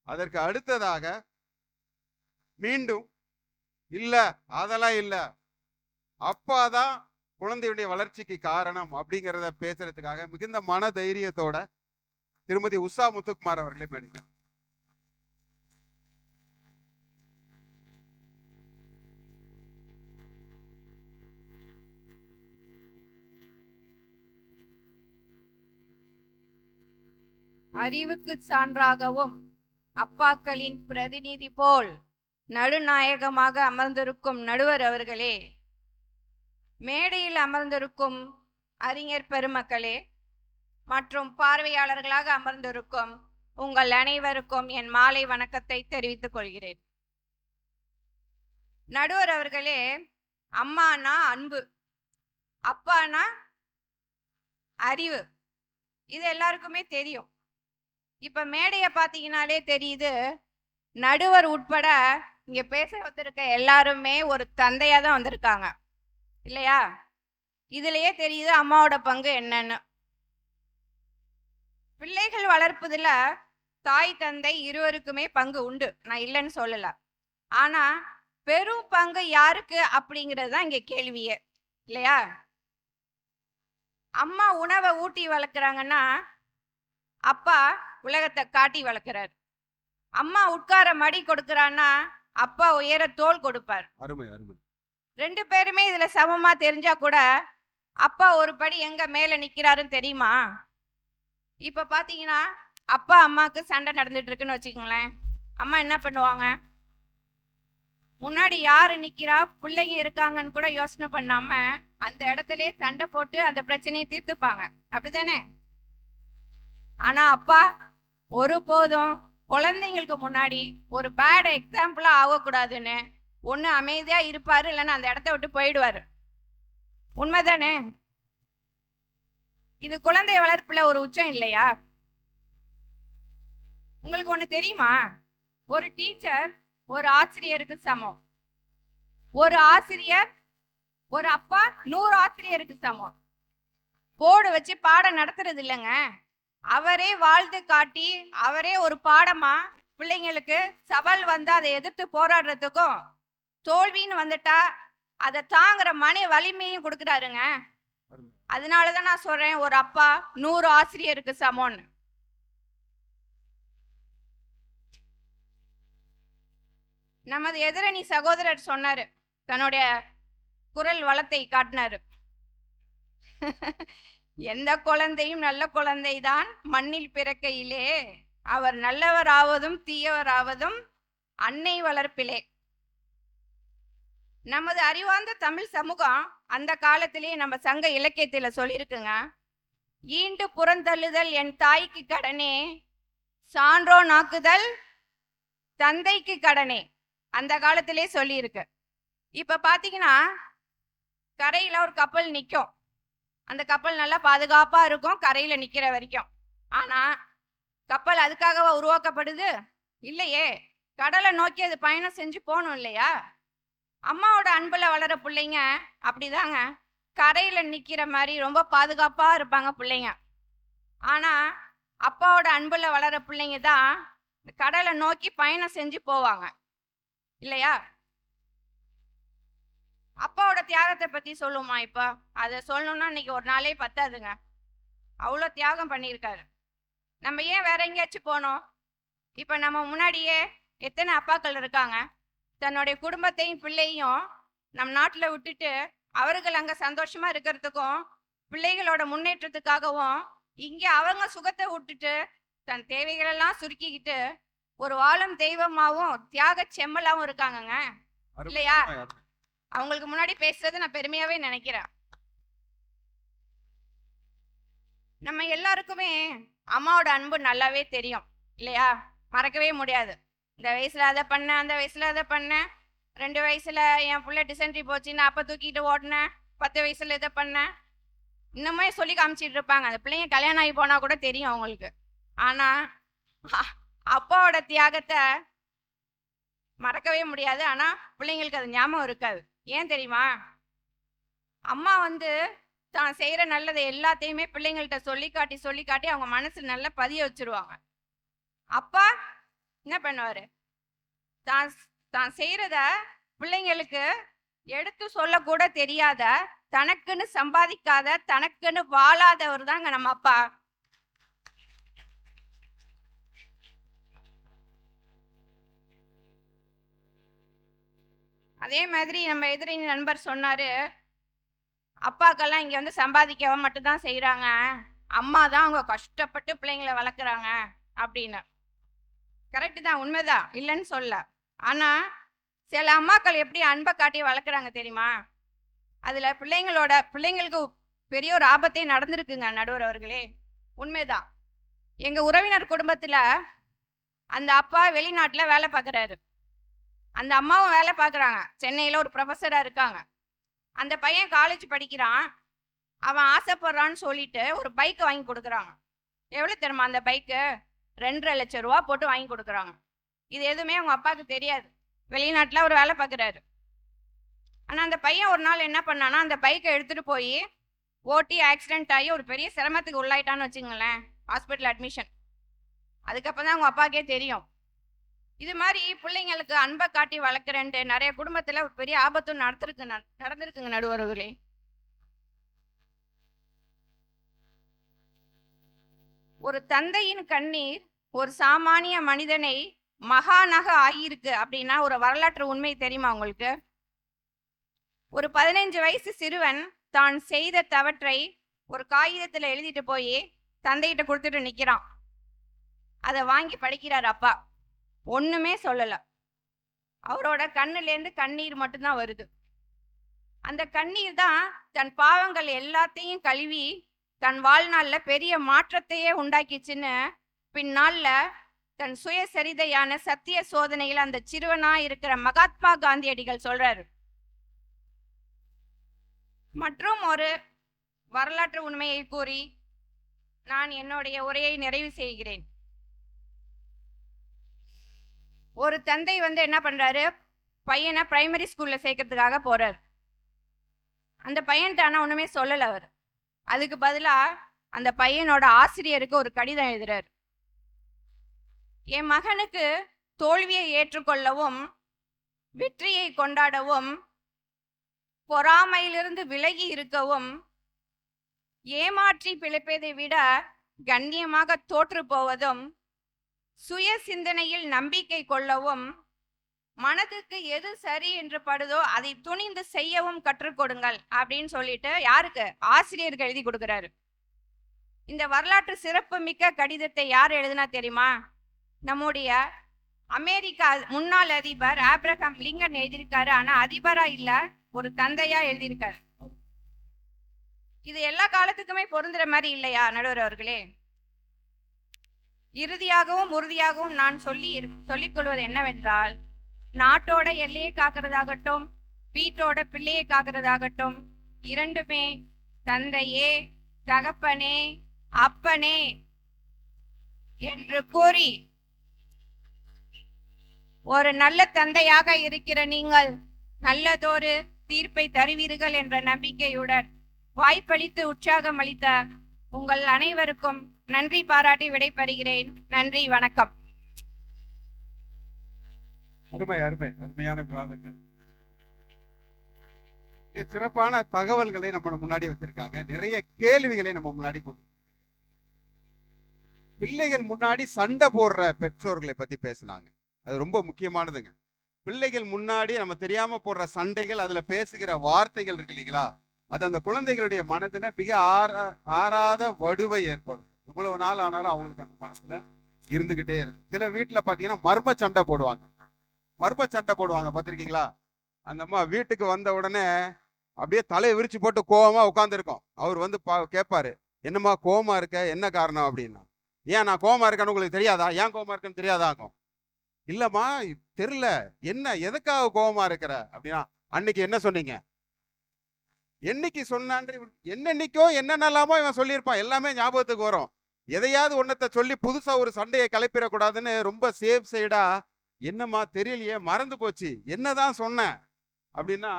அதற்கு அடுத்ததாக மீண்டும் இல்ல அதெல்லாம் இல்ல, அப்பாதான் குழந்தையுடைய வளர்ச்சிக்கு காரணம் அப்படிங்கிறத பேசுறதுக்காக மிகுந்த மன தைரியத்தோட திருமதி உஷா முத்துக்குமார் அவர்களே மேடிக்கிறார். அறிவுக்கு சான்றாகவும் அப்பாக்களின் பிரதிநிதி போல் நடுநாயகமாக அமர்ந்திருக்கும் நடுவர் அவர்களே, மேடையில் அமர்ந்திருக்கும் அறிஞர் பெருமக்களே மற்றும் பார்வையாளர்களாக அமர்ந்திருக்கும் உங்கள் அனைவருக்கும் என் மாலை வணக்கத்தை தெரிவித்துக் கொள்கிறேன். நடுவர் அவர்களே, அம்மானா அன்பு, அப்பானா அறிவு, இது எல்லாருக்குமே தெரியும். இப்ப மேடையை பார்த்தீங்கன்னாலே தெரியுது, நடுவர் உட்பட இங்க பேச வந்திருக்க எல்லாருமே ஒரு தந்தையா தான் வந்திருக்காங்க இல்லையா? இதுலயே தெரியுது அம்மாவோட பங்கு என்னன்னு. பிள்ளைகள் வளர்ப்பதுல தாய் தந்தை இருவருக்குமே பங்கு உண்டு, நான் இல்லைன்னு சொல்லல. ஆனா பெரும் பங்கு யாருக்கு அப்படிங்கிறது தான் இங்க கேள்வியே இல்லையா? அம்மா உணவை ஊட்டி வளர்க்குறாங்கன்னா அப்பா உலகத்தை காட்டி வளர்க்கிறார். அம்மா உட்கார மடி கொடுக்கறான்னா அப்பா உயர தோல் கொடுப்பார். அருமை அருமை. ரெண்டு பேருமே இதுல சமமா தெரிஞ்சா கூட அப்பா ஒரு படி எங்க மேல நிக்கிறாருன்னு தெரியுமா? இப்ப பாத்தீங்கன்னா அப்பா அம்மாக்கு சண்டை நடந்துட்டு இருக்குன்னு வச்சுக்கோங்களேன். அம்மா என்ன பண்ணுவாங்க? முன்னாடி யாரு நிக்கிறா, பிள்ளைங்க இருக்காங்கன்னு கூட யோசனை பண்ணாம அந்த இடத்துல சண்டை போட்டு அந்த பிரச்சனையை தீர்த்துப்பாங்க, அப்படித்தானே? ஆனா அப்பா ஒருபோதும் குழந்தைங்களுக்கு முன்னாடி ஒரு பேட் எக்ஸாம்பிளா ஆகக்கூடாதுன்னு ஒண்ணு அமைதியா இருப்பாரு, இல்லைன்னா அந்த இடத்த விட்டு போயிடுவாரு. உண்மைதானே? இது குழந்தை வளர்ப்புல ஒரு உச்சம் இல்லையா? உங்களுக்கு ஒண்ணு தெரியுமா? ஒரு டீச்சர் ஒரு ஆசிரியருக்கு சமம், ஒரு ஆசிரியர் ஒரு அப்பா 100 ஆசிரியருக்கு சமம். போர்டு வச்சு பாடம் நடத்துறது இல்லைங்க, அவரே வாழ்ந்து காட்டி அவரே ஒரு பாடமா பிள்ளைங்களுக்கு சவால் வந்து அதை எதிர்த்து போராடுறதுக்கும் தோல்வின்னு வந்துட்டா அதை தாங்குற மன வலிமையும் கொடுக்குறாருங்க. அதனாலதான் நான் சொல்றேன், ஒரு அப்பா 100 ஆசிரியருக்கு சமம்னு. நமது எதிரணி சகோதரர் சொன்னாரு, தன்னுடைய குரல் வளத்தை காட்டினாரு. எந்த குழந்தையும் நல்ல குழந்தைதான் மண்ணில் பிறக்கையிலே, அவர் நல்லவராவதும் தீயவராவதும் அன்னை வளர்ப்பிலே. நமது அறிவார்ந்த தமிழ் சமூகம் அந்த காலத்திலேயே நம்ம சங்க இலக்கியத்துல சொல்லியிருக்குங்க, ஈண்டு புறந்தள்ளுதல் என் தாய்க்கு கடனே, சான்றோ நாக்குதல் தந்தைக்கு கடனே. அந்த காலத்திலே சொல்லியிருக்கு. இப்ப பாத்தீங்கன்னா கரையில ஒரு கப்பல் நிற்கும், அந்த கப்பல் நல்லா பாதுகாப்பா இருக்கும் கரையில நிக்கிற வரைக்கும். ஆனா கப்பல் அதுக்காகவா உருவாக்கப்படுது? இல்லையே, கடலை நோக்கி அது பயணம் செஞ்சு போகணும் இல்லையா? அம்மாவோட அன்புல வளர பிள்ளைங்க அப்படிதாங்க, கரையில நிக்கிற மாதிரி ரொம்ப பாதுகாப்பா இருப்பாங்க பிள்ளைங்க. ஆனா அப்பாவோட அன்புல வளர பிள்ளைங்க தான் கடலை நோக்கி பயணம் செஞ்சு போவாங்க இல்லையா? அப்பாவோட தியாகத்தை பத்தி சொல்லுமா? இப்ப அதை சொல்லணும்னா இன்னைக்கு ஒரு நாளே பத்தாதுங்க. அவ்வளோ தியாகம் பண்ணியிருக்காரு. நம்ம ஏன் வேற எங்கேயாச்சும் போனோம்? இப்ப நம்ம முன்னாடியே எத்தனை அப்பாக்கள் இருக்காங்க, தன்னுடைய குடும்பத்தையும் பிள்ளையும் நம் நாட்டுல விட்டுட்டு அவர்கள் அங்க சந்தோஷமா இருக்கிறதுக்கும் பிள்ளைகளோட முன்னேற்றத்துக்காகவும் இங்க அவங்க சுகத்தை விட்டுட்டு தன் தேவைகளெல்லாம் சுருக்கிக்கிட்டு ஒரு வாழும் தெய்வமாவும் தியாக செம்மலாவும் இருக்காங்கங்க, இல்லையா? அவங்களுக்கு முன்னாடி பேசுறது நான் பெருமையாவே நினைக்கிறேன். நம்ம எல்லாருக்குமே அம்மாவோட அன்பு நல்லாவே தெரியும், இல்லையா? மறக்கவே முடியாது. இந்த வயசுல அதை பண்ணேன், அந்த வயசுல அதை பண்ணேன், 2 வயசுல என் பிள்ளை டிசென்ட்ரி போச்சு, நான் அப்ப தூக்கிட்டு ஓடினேன், 10 வயசுல இதை பண்ணேன், இன்னுமே சொல்லி காமிச்சிட்டு இருப்பாங்க. அந்த பிள்ளைங்க கல்யாணம் ஆகி போனா கூட தெரியும் அவங்களுக்கு. ஆனா அப்பாவோட தியாகத்தை மறக்கவே முடியாது. ஆனா பிள்ளைங்களுக்கு அது ஞாபகம் இருக்காது. ஏன் தெரியுமா? அம்மா தான் செய்யற நல்லதை எல்லாத்தையுமே பிள்ளைங்கள்ட்ட சொல்லி காட்டி அவங்க மனசுல நல்லா பதிய வச்சிருவாங்க. அப்பா என்ன பண்ணுவாரு? தான் செய்யறத பிள்ளைங்களுக்கு எடுத்து சொல்ல கூட தெரியாத, தனக்குன்னு சம்பாதிக்காத, தனக்குன்னு வாழாதவர் தாங்க நம்ம அப்பா. அதே மாதிரி நம்ம எதிரி நண்பர் சொன்னாரு, அப்பாக்கெல்லாம் இங்க சம்பாதிக்கவ மட்டும்தான் செய்யறாங்க, அம்மா தான் அவங்க கஷ்டப்பட்டு பிள்ளைங்களை வளர்க்குறாங்க அப்படின்னு. கரெக்டு தான், உண்மைதான், இல்லைன்னு சொல்ல. ஆனா சில அம்மாக்கள் எப்படி அன்பை காட்டி வளர்க்குறாங்க தெரியுமா? அதுல பிள்ளைங்களுக்கு பெரிய ஒரு ஆபத்தே நடந்திருக்குங்க நடுவர் அவர்களே. உண்மைதான். எங்க உறவினர் குடும்பத்துல அந்த அப்பா வெளிநாட்டுல வேலை பார்க்குறாரு, அந்த அம்மாவும் வேலை பார்க்குறாங்க, சென்னையில ஒரு ப்ரொஃபஸரா இருக்காங்க. அந்த பையன் காலேஜ் படிக்கிறான், அவன் ஆசைப்படுறான்னு சொல்லிட்டு ஒரு பைக் வாங்கி கொடுக்குறாங்க. எவ்வளவு தெரியுமா அந்த பைக்கு? 2.5 லட்சம் ரூபா போட்டு வாங்கி கொடுக்குறாங்க. இது எதுவுமே அவங்க அப்பாவுக்கு தெரியாது. வெளிநாட்டுல அவர் வேலை பார்க்குறாரு. ஆனா அந்த பையன் ஒரு நாள் என்ன பண்ணானா, அந்த பைக்கை எடுத்துட்டு போய் ஓட்டி ஆக்சிடென்ட் ஆகி ஒரு பெரிய சிரமத்துக்கு உள்ளாயிட்டான்னு வச்சுங்களேன், ஹாஸ்பிட்டல் அட்மிஷன். அதுக்கப்புறம் தான் அவங்க அப்பாவுக்கே தெரியும். இது மாதிரி பிள்ளைங்களுக்கு அன்பை காட்டி வளர்க்குறேன்ட்டு நிறைய குடும்பத்துல ஒரு பெரிய ஆபத்தும் நடந்திருக்குங்க நடுவர்களே. ஒரு தந்தையின் கண்ணீர் ஒரு சாமானிய மனிதனை மகானாக ஆகியிருக்கு அப்படின்னா ஒரு வரலாற்று உண்மை தெரியுமா உங்களுக்கு? ஒரு 15 வயசு சிறுவன் தான் செய்த தவற்றை ஒரு காகிதத்துல எழுதிட்டு போய் தந்தைகிட்ட கொடுத்துட்டு நிக்கிறான். அதை வாங்கி படிக்கிறார் அப்பா. ஒண்ணுமே சொல்லல. அவரோட கண்ணுலேருந்து கண்ணீர் மட்டும்தான் வருது. அந்த கண்ணீர் தான் தன் பாவங்கள் எல்லாத்தையும் கழுவி தன் வாழ்நாள்ல பெரிய மாற்றத்தையே உண்டாக்கிச்சுன்னு பின்னால தன் சுயசரிதையான சத்திய சோதனையில் அந்த சிறுவனா இருக்கிற மகாத்மா காந்தியடிகள் சொல்றாரு. மற்றும் ஒரு வரலாற்று உண்மையை கூறி நான் என்னுடைய உரையை நிறைவு செய்கிறேன். ஒரு தந்தை என்ன பண்றாரு, பையனை பிரைமரி ஸ்கூல்ல சேர்க்கறதுக்காக போறாரு. அந்த பையன்ட்ட ஆனா ஒண்ணுமே சொல்லல அவர். அதுக்கு பதிலா அந்த பையனோட ஆசிரியருக்கு ஒரு கடிதம் எழுதுறாரு. என் மகனுக்கு தோல்வியை ஏற்றுக்கொள்ளவும் வெற்றியை கொண்டாடவும் பொறாமையிலிருந்து விலகி இருக்கவும் ஏமாற்றி பிழைப்பதை விட கண்ணியமாக தோற்று போவதும் சுய சிந்தனையில் நம்பிக்கை கொள்ளவும் மனதுக்கு எது சரி என்று படுதோ அதை துணிந்து செய்யவும் கற்றுக் கொடுங்கள் அப்படின்னு சொல்லிட்டு யாருக்கு? ஆசிரியருக்கு எழுதி கொடுக்கிறாரு. இந்த வரலாற்று சிறப்பு மிக்க கடிதத்தை யார் எழுதினா தெரியுமா? நம்முடைய அமெரிக்கா முன்னாள் அதிபர் ஆப்ரஹாம் லிங்கன் எழுதியிருக்காரு. ஆனா அதிபரா இல்ல, ஒரு தந்தையா எழுதியிருக்காரு. இது எல்லா காலத்துக்குமே பொருந்துற மாதிரி இல்லையா நடுவர் அவர்களே? இறுதியாகவும் உறுதியாகவும் நான் சொல்லிக் கொள்வது என்னவென்றால், நாட்டோட எல்லையை காக்கிறதாகட்டும், வீட்டோட பிள்ளையை காக்கிறதாகட்டும், இரண்டுமே தந்தையே தகப்பனே அப்பனே என்று கூறி ஒரு நல்ல தந்தையாக இருக்கிற நீங்கள் நல்லதொரு தீர்ப்பை தருவீர்கள் என்ற நம்பிக்கையுடன் வாய்ப்பளித்து உற்சாகம் அளித்த உங்கள் அனைவருக்கும் நன்றி பாராட்டி விடைபெறுகிறேன். நன்றி, வணக்கம். அருமை அருமை அருமையான விவாதங்கள். சிறப்பான தகவல்களை நம்ம முன்னாடி வச்சிருக்காங்க. நிறைய கேள்விகளை நம்ம முன்னாடி பிள்ளைகள் முன்னாடி சண்டை போடுற பெற்றோர்களை பத்தி பேசினாங்க. அது ரொம்ப முக்கியமானதுங்க. பிள்ளைகள் முன்னாடி நம்ம தெரியாம போடுற சண்டைகள், அதுல பேசுகிற வார்த்தைகள் இருக்கு இல்லைங்களா, அது அந்த குழந்தைகளுடைய மனதுல மிக ஆறாத வடுவை ஏற்படும். இவ்வளவு நாள் ஆனாலும் அவங்களுக்கு அந்த மனசுல இருந்துகிட்டே இருக்கு. சில வீட்டுல பாத்தீங்கன்னா மர்ம சண்டை போடுவாங்க. பாத்திருக்கீங்களா? அந்த அம்மா வீட்டுக்கு வந்த உடனே அப்படியே தலையை விரிச்சு போட்டு கோவமா உட்காந்துருக்கோம். அவர் வந்து கேட்பாரு, என்னம்மா கோவமா இருக்க, என்ன காரணம் அப்படின்னா. ஏன் நான் கோவமா இருக்கேன்னு உங்களுக்கு தெரியாதா? ஏன் கோவமா இருக்குன்னு தெரியாதாக்கும். இல்லம்மா தெரியல, என்ன எதுக்காக கோவமா இருக்கிற அப்படின்னா, அன்னைக்கு என்ன சொன்னீங்க, என்னைக்கு சொன்னான், என்னன்னைக்கோ என்னென்னலாமோ இவன் சொல்லியிருப்பான். எல்லாமே ஞாபகத்துக்கு வரும். எதையாவது ஒன்னத்தை சொல்லி புதுசா ஒரு சண்டையை கிளப்பிடக்கூடாதுன்னு ரொம்ப சேஃப் சைடா, என்னம்மா தெரியலையே, மறந்து போச்சு, என்னதான் சொன்னேன் அப்படின்னா,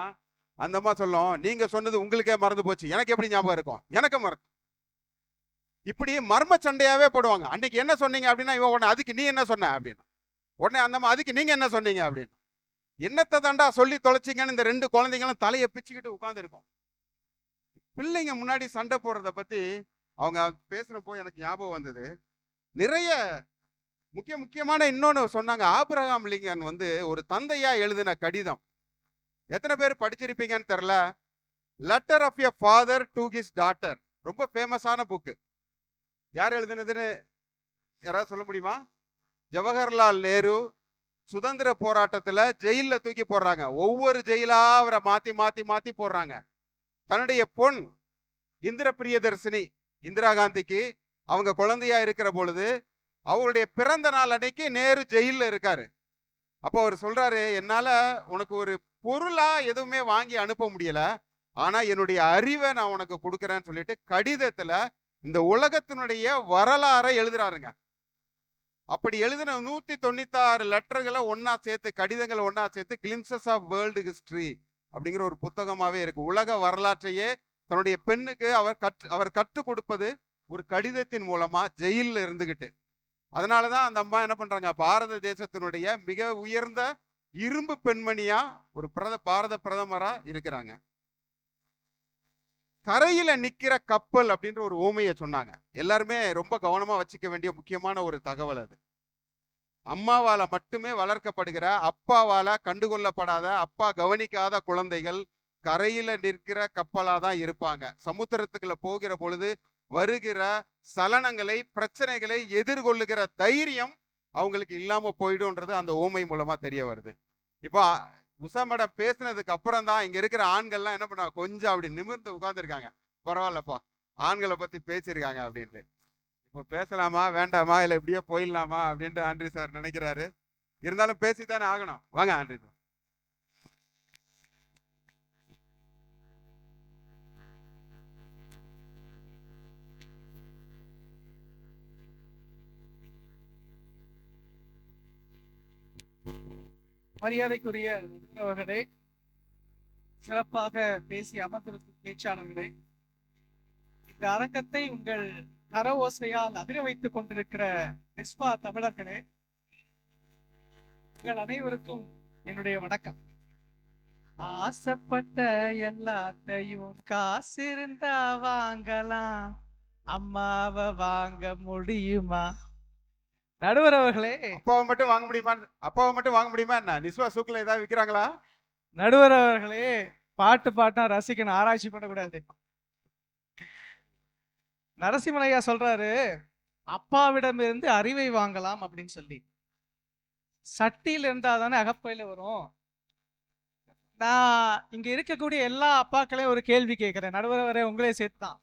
அந்த அம்மா சொல்லும், நீங்க சொன்னது உங்களுக்கே மறந்து போச்சு, எனக்கு எப்படி ஞாபகம் இருக்கும், எனக்கு மறந்து. இப்படி மர்ம சண்டையாவே போடுவாங்க. அன்னைக்கு என்ன சொன்னீங்க அப்படின்னா, இவன் உடனே அதுக்கு நீ என்ன சொன்ன அப்படின்னு. உடனே அந்த அம்மா அதுக்கு நீங்க என்ன சொன்னீங்க அப்படின்னு. என்னத்தை தாண்டா சொல்லி தொலைச்சிங்கன்னு இந்த ரெண்டு குழந்தைங்களும் தலையை பிச்சுக்கிட்டு உட்கார்ந்து இருக்கும். பிள்ளைங்க முன்னாடி சண்டை போடுறத பத்தி அவங்க பேசுறப்போ எனக்கு ஞாபகம் வந்தது. நிறைய முக்கியமான இன்னொன்னு சொன்னாங்க. ஆபிரகாம் லிங்கன் வந்து ஒரு தந்தையா எழுதின கடிதம். எத்தனை பேர் படிச்சிருப்பீங்கன்னு தெரியல. Letter of a father to his daughter. ரொம்ப ஃபேமஸான புக்கு. யார் எழுதினதுன்னு யாராவது சொல்ல முடியுமா? ஜவஹர்லால் நேரு சுதந்திர போராட்டத்துல ஜெயில தூக்கி போடுறாங்க. ஒவ்வொரு ஜெயிலா அவரை மாத்தி மாத்தி மாத்தி போடுறாங்க. தன்னுடைய பொன் இந்திர பிரியதர்சினி இந்திரா காந்திக்கு அவங்க குழந்தையா இருக்கிற பொழுது அவருடைய பிறந்த நாள் அன்னைக்கு நேரு ஜெயில இருக்காரு. அப்போ அவர் சொல்றாரு, என்னால உனக்கு ஒரு பொருளா எதுவுமே வாங்கி அனுப்ப முடியல, ஆனா என்னுடைய அறிவை நான் உனக்கு கொடுக்குறேன்னு சொல்லிட்டு கடிதத்துல இந்த உலகத்தினுடைய வரலாறை எழுதுறாருங்க. அப்படி எழுதின 196 லெட்டர்களை ஒன்னா சேர்த்து, கடிதங்களை ஒன்னா சேர்த்து கிளிம்சஸ் ஆஃப் வேர்ல்டு ஹிஸ்டரி அப்படிங்கிற ஒரு புத்தகமாவே இருக்கு. உலக வரலாற்றையே தன்னுடைய பெண்ணுக்கு அவர் கற்றுக் கொடுப்பது ஒரு கடிதத்தின் மூலமா ஜெயிலில் இருந்துகிட்டு. அதனாலதான் அந்த அம்மா என்ன பண்றாங்க, பாரத தேசத்தினுடைய மிக உயர்ந்த இரும்பு பெண்மணியா ஒரு பாரத பிரதமரா இருக்கிறாங்க. கரையில நிக்கிற கப்பல் அப்படின்ற ஒரு ஊமையை சொன்னாங்க. எல்லாருமே ரொம்ப கவனமா வச்சுக்க வேண்டிய முக்கியமான ஒரு தகவல் அது. அம்மாவால மட்டுமே வளர்க்கப்படுகிற, அப்பாவால கண்டுகொள்ளப்படாத, அப்பா கவனிக்காத குழந்தைகள் கரையில நிற்கிற கப்பலாதான் இருப்பாங்க. சமுத்திரத்துக்குள்ள போகிற பொழுது வருகிற சலனங்களை, பிரச்சனைகளை எதிர்கொள்ளுகிற தைரியம் அவங்களுக்கு இல்லாம போயிடும்ன்றது அந்த ஊமை மூலமா தெரிய வருது. இப்போ உஷா மேடம் பேசினதுக்கு அப்புறம் தான் இங்க இருக்கிற ஆண்கள்லாம் என்ன பண்ணாங்க, கொஞ்சம் அப்படி நிமிர்ந்து உட்கார்ந்துருக்காங்க. பரவாயில்லப்பா, ஆண்களை பத்தி பேசியிருக்காங்க அப்படின்ட்டு. இப்போ பேசலாமா வேண்டாமா, இல்ல இப்படியே போயிடலாமா அப்படின்ட்டு ஆண்ட்ரி சார் நினைக்கிறாரு. இருந்தாலும் பேசித்தானே ஆகணும். வாங்க ஆண்ட்ரி சார். மரியாதைக்குரிய அவர்களே, சிறப்பாக பேசி அமர்ந்திருக்கும் பேச்சாளர்களே, இந்த அரங்கத்தை உங்கள் கர ஓசையால் அதிர வைத்துக் கொண்டிருக்கிற நிஸ்பா தமிழர்களே, உங்கள் அனைவருக்கும் என்னுடைய வணக்கம். ஆசைப்பட்ட எல்லாத்தையும் காசு இருந்தா வாங்கலாம், அம்மாவை வாங்க முடியுமா? நடுவர் அவர்களே, அப்பாவை மட்டும் வாங்க முடியுமா என்ன? நிஸ்வா சூக்கில் ஏதாவது விற்கிறாங்களா? நடுவர் அவர்களே, பாட்டா ரசிக்கணும், ஆராய்ச்சி பண்ணக்கூடாது. நரசிம்மனையா சொல்றாரு, அப்பாவிடம் இருந்து அறிவை வாங்கலாம் அப்படின்னு சொல்லி. சட்டியில் இருந்தா தானே அகப்பையில வரும். நான் இங்க இருக்கக்கூடிய எல்லா அப்பாக்களையும் ஒரு கேள்வி கேட்கிறேன், நடுவர் வரை உங்களே சேர்த்துதான்.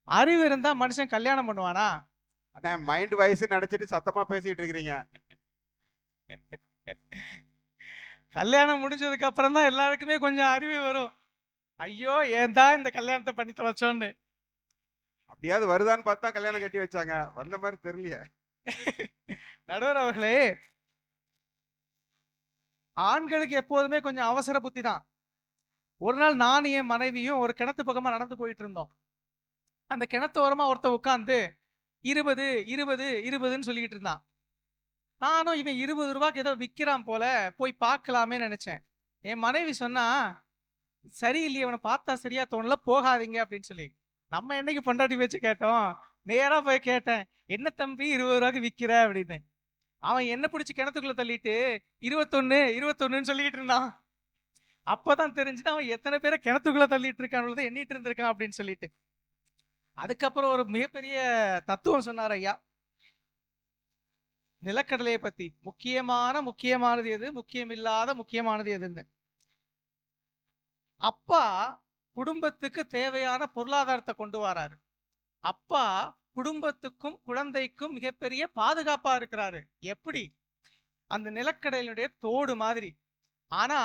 அறிவு இருந்தா மனுஷன் கல்யாணம் பண்ணுவானா? மைண்ட் வாய்ஸ் நினைச்சிட்டு சத்தமா பேசிட்டு இருக்கிறீங்க. கல்யாணம் முடிஞ்சதுக்கு அப்புறம் தான் எல்லாருக்குமே கொஞ்சம் அறிவு வரும். ஐயோ ஏன் தான் இந்த கல்யாணத்தை பண்ணி தொலைச்சோன்னு. அப்படியாவது வருதான்னு பார்த்தா கல்யாணம் கட்டி வச்சாங்க, வந்த மாதிரி தெரியலையே. நடுவர் அவர்களே, ஆண்களுக்கு எப்போதுமே கொஞ்சம் அவசர புத்தி தான். ஒரு நாள் நானும் என் மனைவியும் ஒரு கிணத்து பக்கமா நடந்து போயிட்டு இருந்தோம். அந்த கிணத்து ஓரமா ஒருத்தன் உட்காந்து 20 20 20ன்னு சொல்லிக்கிட்டு இருந்தான். நானும் இவன் 20 ரூபாய்க்கு ஏதோ விற்கிறான் போல, போய் பார்க்கலாமே நினைச்சேன். என் மனைவி சொன்னா, சரியில்லையே, இவனை பார்த்தா சரியா தோணல, போகாதீங்க அப்படின்னு சொல்லி. நம்ம என்னைக்கு பொண்டாட்டி பேச்சு கேட்டோம்? நேரா போய் கேட்டேன், என்ன தம்பி 20 ரூபாய்க்கு விக்கிற அப்படின்னு. அவன் என்ன பிடிச்சி கிணத்துக்குள்ள தள்ளிட்டு 21 21ன்னு சொல்லிட்டு இருந்தான். அப்பதான் தெரிஞ்சுட்டு அவன் எத்தனை பேரை கிணத்துக்குள்ள தள்ளிட்டு இருக்கான், எண்ணிட்டு இருந்திருக்கான் அப்படின்னு சொல்லிட்டு. அதுக்கப்புறம் ஒரு மிகப்பெரிய தத்துவம் சொன்னார் ஐயா, நிலக்கடலையை பத்தி. முக்கியமானது எது, முக்கியமில்லாத முக்கியமானது எதுன்னு. அப்பா குடும்பத்துக்கு தேவையான பொருளாதாரத்தை கொண்டு வராரு. அப்பா குடும்பத்துக்கும் குழந்தைக்கும் மிகப்பெரிய பாதுகாப்பா இருக்கிறாரு. எப்படி? அந்த நிலக்கடலையுடைய தோடு மாதிரி. ஆனா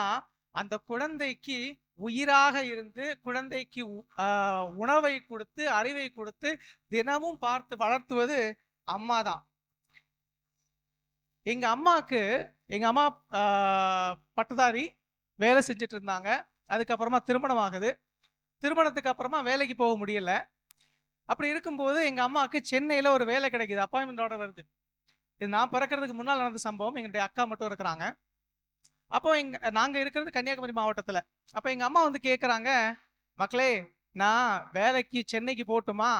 அந்த குழந்தைக்கு உயிராக இருந்து குழந்தைக்கு உணவை கொடுத்து அறிவை கொடுத்து தினமும் பார்த்து வளர்த்துவது அம்மா தான். எங்க அம்மா பட்டதாரி, வேலை செஞ்சுட்டு இருந்தாங்க. அதுக்கப்புறமா திருமணம் ஆகுது. திருமணத்துக்கு அப்புறமா வேலைக்கு போக முடியல. அப்படி இருக்கும்போது எங்க அம்மாவுக்கு சென்னையில ஒரு வேலை கிடைக்குது, அப்பாயின்மெண்ட் ஆர்டர் வருது. இது நான் பிறக்கிறதுக்கு முன்னால் நடந்த சம்பவம். எங்களுடைய அக்கா மட்டும் இருக்கிறாங்க. அப்போ நாங்க இருக்கிறது கன்னியாகுமரி மாவட்டத்துல. அப்ப எங்க அம்மா வந்து கேட்கறாங்க, மக்களே நான் வேலைக்கு சென்னைக்கு போட்டுமா,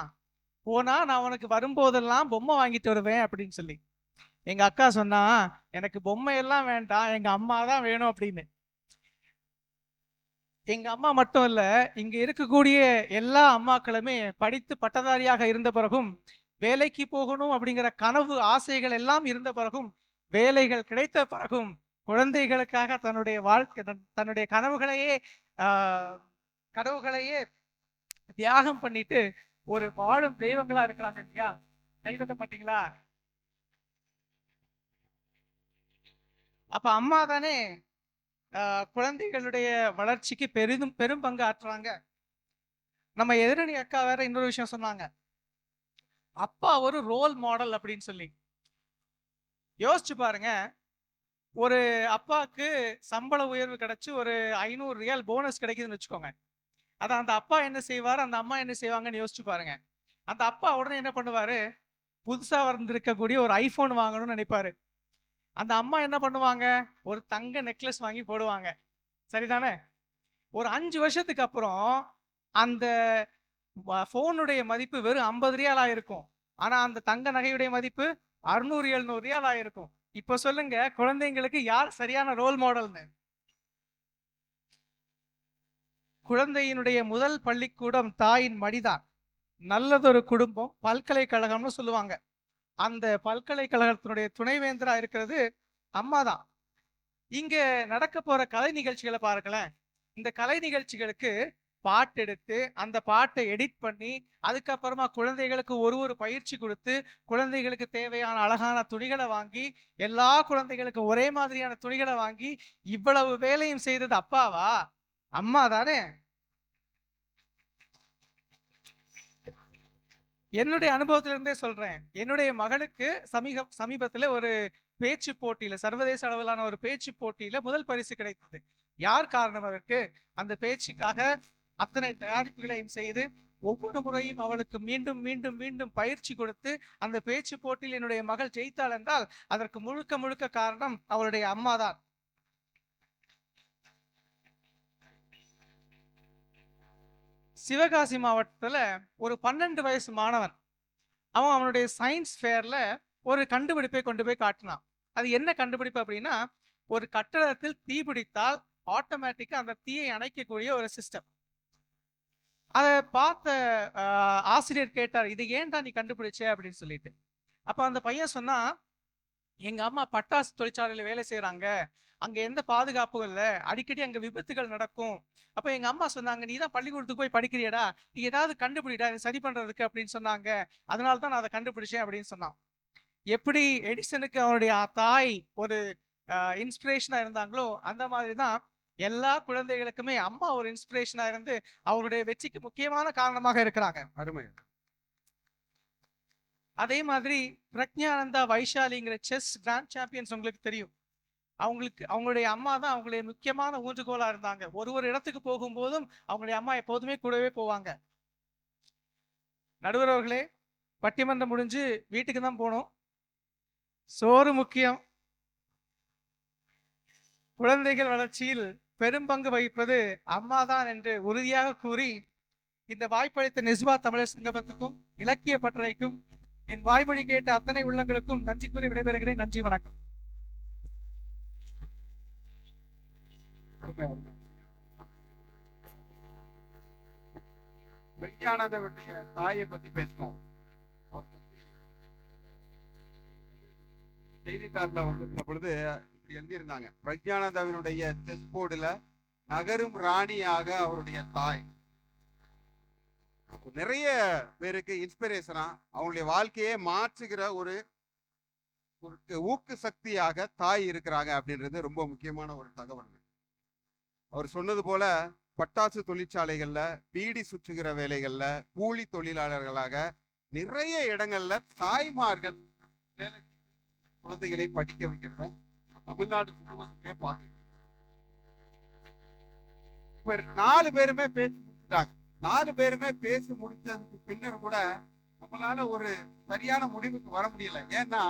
போனா நான் உனக்கு வரும்போதெல்லாம் பொம்மை வாங்கிட்டு வருவேன் அப்படின்னு சொல்லி. எங்க அக்கா சொன்னா, எனக்கு பொம்மை எல்லாம் வேண்டாம், எங்க அம்மா தான் வேணும் அப்படின்னு. எங்க அம்மா மட்டும் இல்ல, இங்க இருக்கக்கூடிய எல்லா அம்மாக்களுமே படித்து பட்டதாரியாக இருந்த பிறகும், வேலைக்கு போகணும் அப்படிங்கிற கனவு ஆசைகள் எல்லாம் இருந்த பிறகும், வேலைகள் கிடைத்த பிறகும் குழந்தைகளுக்காக தன்னுடைய வாழ்க்கை, தன்னுடைய கனவுகளையே தியாகம் பண்ணிட்டு ஒரு வாழும் தெய்வங்களா இருக்கிறாங்க இல்லையா? கைதட்ட மாட்டீங்களா? அப்ப அம்மா தானே குழந்தைகளுடைய வளர்ச்சிக்கு பெரும் பங்கு ஆற்றுறாங்க. நம்ம எதிரணி அக்கா வேற இன்னொரு விஷயம் சொன்னாங்க, அப்பா ஒரு ரோல் மாடல் அப்படின்னு சொல்லி. யோசிச்சு பாருங்க, ஒரு அப்பாவுக்கு சம்பள உயர்வு கிடைச்சு ஒரு 500 ரியால் போனஸ் கிடைக்குதுன்னு வச்சுக்கோங்க. அதான் அந்த அப்பா என்ன செய்வாரு, அந்த அம்மா என்ன செய்வாங்கன்னு யோசிச்சு பாருங்க. அந்த அப்பா உடனே என்ன பண்ணுவாரு, புதுசா வந்திருக்கக்கூடிய ஒரு ஐபோன் வாங்கணும்னு நினைப்பாரு. அந்த அம்மா என்ன பண்ணுவாங்க, ஒரு தங்க நெக்லஸ் வாங்கி போடுவாங்க. சரிதானே? ஒரு 5 வருஷத்துக்கு அப்புறம் அந்த போனுடைய மதிப்பு வெறும் 50 ரியால் ஆயிருக்கும். ஆனா அந்த தங்க நகையுடைய மதிப்பு 600 700 ரியால் ஆயிருக்கும். இப்ப சொல்லுங்க, குழந்தைங்களுக்கு யார் சரியான ரோல் மாடல்னு? குழந்தையினுடைய முதல் பள்ளிக்கூடம் தாயின் மடிதான். நல்லதொரு குடும்பம் பல்கலைக்கழகம்னு சொல்லுவாங்க. அந்த பல்கலைக்கழகத்தினுடைய துணைவேந்தரா இருக்கிறது அம்மா தான். இங்க நடக்க போற கலை நிகழ்ச்சிகளை பாருங்களேன். இந்த கலை நிகழ்ச்சிகளுக்கு பாட்டு எடுத்து அந்த பாட்டை எடிட் பண்ணி அதுக்கப்புறமா குழந்தைகளுக்கு ஒரு பயிற்சி கொடுத்து குழந்தைகளுக்கு தேவையான அழகான துணிகளை வாங்கி எல்லா குழந்தைகளுக்கும் ஒரே மாதிரியான துணிகளை வாங்கி இவ்வளவு வேலையும் செய்தது அப்பாவா? அம்மா தானே. என்னுடைய அனுபவத்திலிருந்தே சொல்றேன். என்னுடைய மகளுக்கு சமீபத்துல ஒரு பேச்சு போட்டியில, சர்வதேச அளவிலான ஒரு பேச்சு போட்டியில முதல் பரிசு கிடைத்தது. யார் காரணம் அதற்கு? அந்த பேச்சுக்காக அத்தனை தயாரிப்புகளையும் செய்து ஒவ்வொரு முறையும் அவளுக்கு மீண்டும் மீண்டும் மீண்டும் பயிற்சி கொடுத்து அந்த பேச்சு போட்டியில் என்னுடைய மகள் ஜெயித்தாள் என்றால் அதற்கு முழுக்க முழுக்க காரணம் அவளுடைய அம்மா தான். சிவகாசி மாவட்டத்துல ஒரு 12 வயசு மாணவன், அவனுடைய சயின்ஸ் ஃபேர்ல ஒரு கண்டுபிடிப்பை கொண்டு போய் காட்டினான். அது என்ன கண்டுபிடிப்பு அப்படின்னா, ஒரு கட்டடத்தில் தீ பிடித்தால் ஆட்டோமேட்டிக்கா அந்த தீயை அணைக்கக்கூடிய ஒரு சிஸ்டம். அதை பார்த்த ஆசிரியர் கேட்டார், இது ஏன்டா நீ கண்டுபிடிச்ச அப்படின்னு சொல்லிட்டு. அப்ப அந்த பையன் சொன்னா, எங்க அம்மா பட்டாசு தொழிற்சாலையில வேலை செய்யறாங்க, அங்க எந்த பாதுகாப்பும் இல்லை, அடிக்கடி அங்க விபத்துகள் நடக்கும். அப்ப எங்க அம்மா சொன்னாங்க, நீ தான் பள்ளிக்கூடத்துக்கு போய் படிக்கிறியடா, நீ ஏதாவது கண்டுபிடிடா இதை சரி பண்றதுக்கு அப்படின்னு சொன்னாங்க. அதனால்தான் நான் அதை கண்டுபிடிச்சேன் அப்படின்னு சொன்னான். எப்படி எடிசனுக்கு அவனுடைய தாய் ஒரு இன்ஸ்பிரேஷனா இருந்தாங்களோ அந்த மாதிரிதான் எல்லா குழந்தைகளுக்குமே அம்மா ஒரு இன்ஸ்பிரேஷனா இருந்து அவருடைய வெற்றிக்கு முக்கியமான காரணமாக இருக்கிறாங்க. அருமை. அதே மாதிரி பிரக்ஞானந்தா வைஷாலிங்கிற செஸ் கிராண்ட் சாம்பியன்ஸ் உங்களுக்கு தெரியும். அவங்களுடைய அம்மா தான் அவங்களுடைய முக்கியமான ஊன்றுகோலா இருந்தாங்க. ஒரு இடத்துக்கு போகும்போதும் அவங்களுடைய அம்மா எப்போதுமே கூடவே போவாங்க. நடுவர் அவர்களே, பட்டிமன்றம் முடிஞ்சு வீட்டுக்கு தான் போனோம். சோறு முக்கியம். குழந்தைகள் வளர்ச்சியில் பெரும்பங்கு வகிப்பது அம்மாதான் என்று உறுதியாக கூறி இந்த வாய்ப்பளித்த நிஸ்பா தமிழர் சங்கமத்துக்கும் இலக்கிய பட்டறைக்கும் என் வாய்மொழி கேட்ட அத்தனை உள்ளங்களுக்கும் நன்றி கூறி விடைபெறுகிறேன். நன்றி, வணக்கம். பிரக்ஞானந்தனுடைய தாயை பத்தி பேசணும். செய்தித்தாள்ல வந்திருந்த பொழுது இப்படி எழுதியிருந்தாங்க, பிரக்ஞானந்தவினுடைய செஸ் போர்டுல நகரும் ராணியாக அவருடைய தாய். நிறைய பேருக்கு இன்ஸ்பிரேஷனா அவங்களுடைய வாழ்க்கையை மாற்றுகிற ஒரு ஊக்கு சக்தியாக தாய் இருக்கிறாங்க அப்படின்றது ரொம்ப முக்கியமான ஒரு தகவல். அவர் சொன்னது போல பட்டாசு தொழிற்சாலைகள்ல, பீடி சுற்றுகிற வேலைகள்ல, கூலி தொழிலாளர்களாக நிறைய இடங்கள்ல தாய்மார்கள் குழந்தைகளை படிக்க வைக்கிறத தமிழ்நாடு முழுவதுமே பார்த்து 4 பேருமே பேசி முடிச்சுட்டாங்க. 4 பேருமே பேசி முடிச்சதுக்கு பின்னர் கூட நம்மளால ஒரு சரியான முடிவுக்கு வர முடியல. ஏன்னா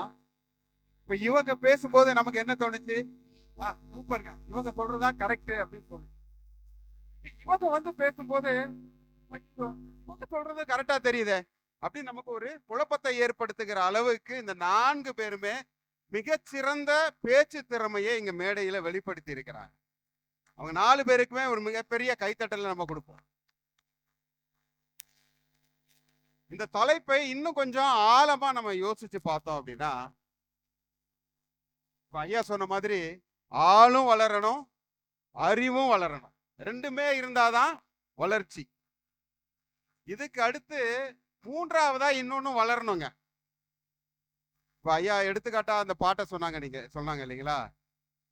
இப்ப இவங்க பேசும்போது நமக்கு என்ன தோணுச்சு, சூப்பருங்க, இவங்க சொல்றதுதான் கரெக்ட் அப்படின்னு தோணுச்சு. இவங்க பேசும்போது இவங்க சொல்றது கரெக்டா தெரியுதே அப்படின்னு நமக்கு ஒரு குழப்பத்தை ஏற்படுத்துகிற அளவுக்கு இந்த 4 பேருமே மிகச்சிறந்த பேச்சு திறமையை இங்க மேடையில வெளிப்படுத்தி இருக்கிறாங்க. அவங்க 4 பேருக்குமே ஒரு மிகப்பெரிய கைத்தட்டல நம்ம கொடுப்போம். இந்த தலைப்பை இன்னும் கொஞ்சம் ஆழமா நம்ம யோசிச்சு பார்த்தோம் அப்படின்னா, ஐயா சொன்ன மாதிரி ஆளும் வளரணும், அறிவும் வளரணும். 2மே இருந்தாதான் வளர்ச்சி. இதுக்கு அடுத்து 3ஆவதா இன்னொன்னு வளரணுங்க. இப்ப ஐயா எடுத்துக்காட்டா அந்த பாட்டை சொன்னாங்க இல்லைங்களா,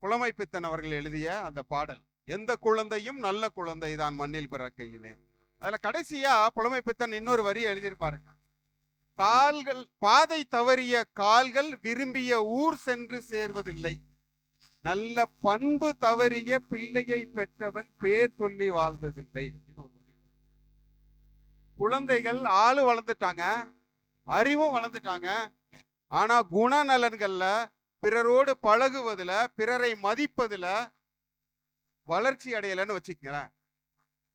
புலமை பித்தன் அவர்கள் எழுதிய அந்த பாடல், எந்த குழந்தையும் நல்ல குழந்தை தான் மண்ணில் பிறக்கையிலே. அதுல கடைசியா புலமை பித்தன் இன்னொரு வரி எழுதியிருப்பாருங்க, பாதை தவறிய கால்கள் விரும்பிய ஊர் சென்று சேர்வதில்லை, நல்ல பண்பு தவறிய பிள்ளையை பெற்றவன் பேர் சொல்லி வாழ்ந்ததில்லை. குழந்தைகள் ஆளு வளர்ந்துட்டாங்க, அறிவும் வளர்ந்துட்டாங்க, ஆனா குணநலன்கள்ல, பிறரோடு பழகுவதுல, பிறரை மதிப்பதுல வளர்ச்சி அடையலன்னு வச்சுக்கிறேன்.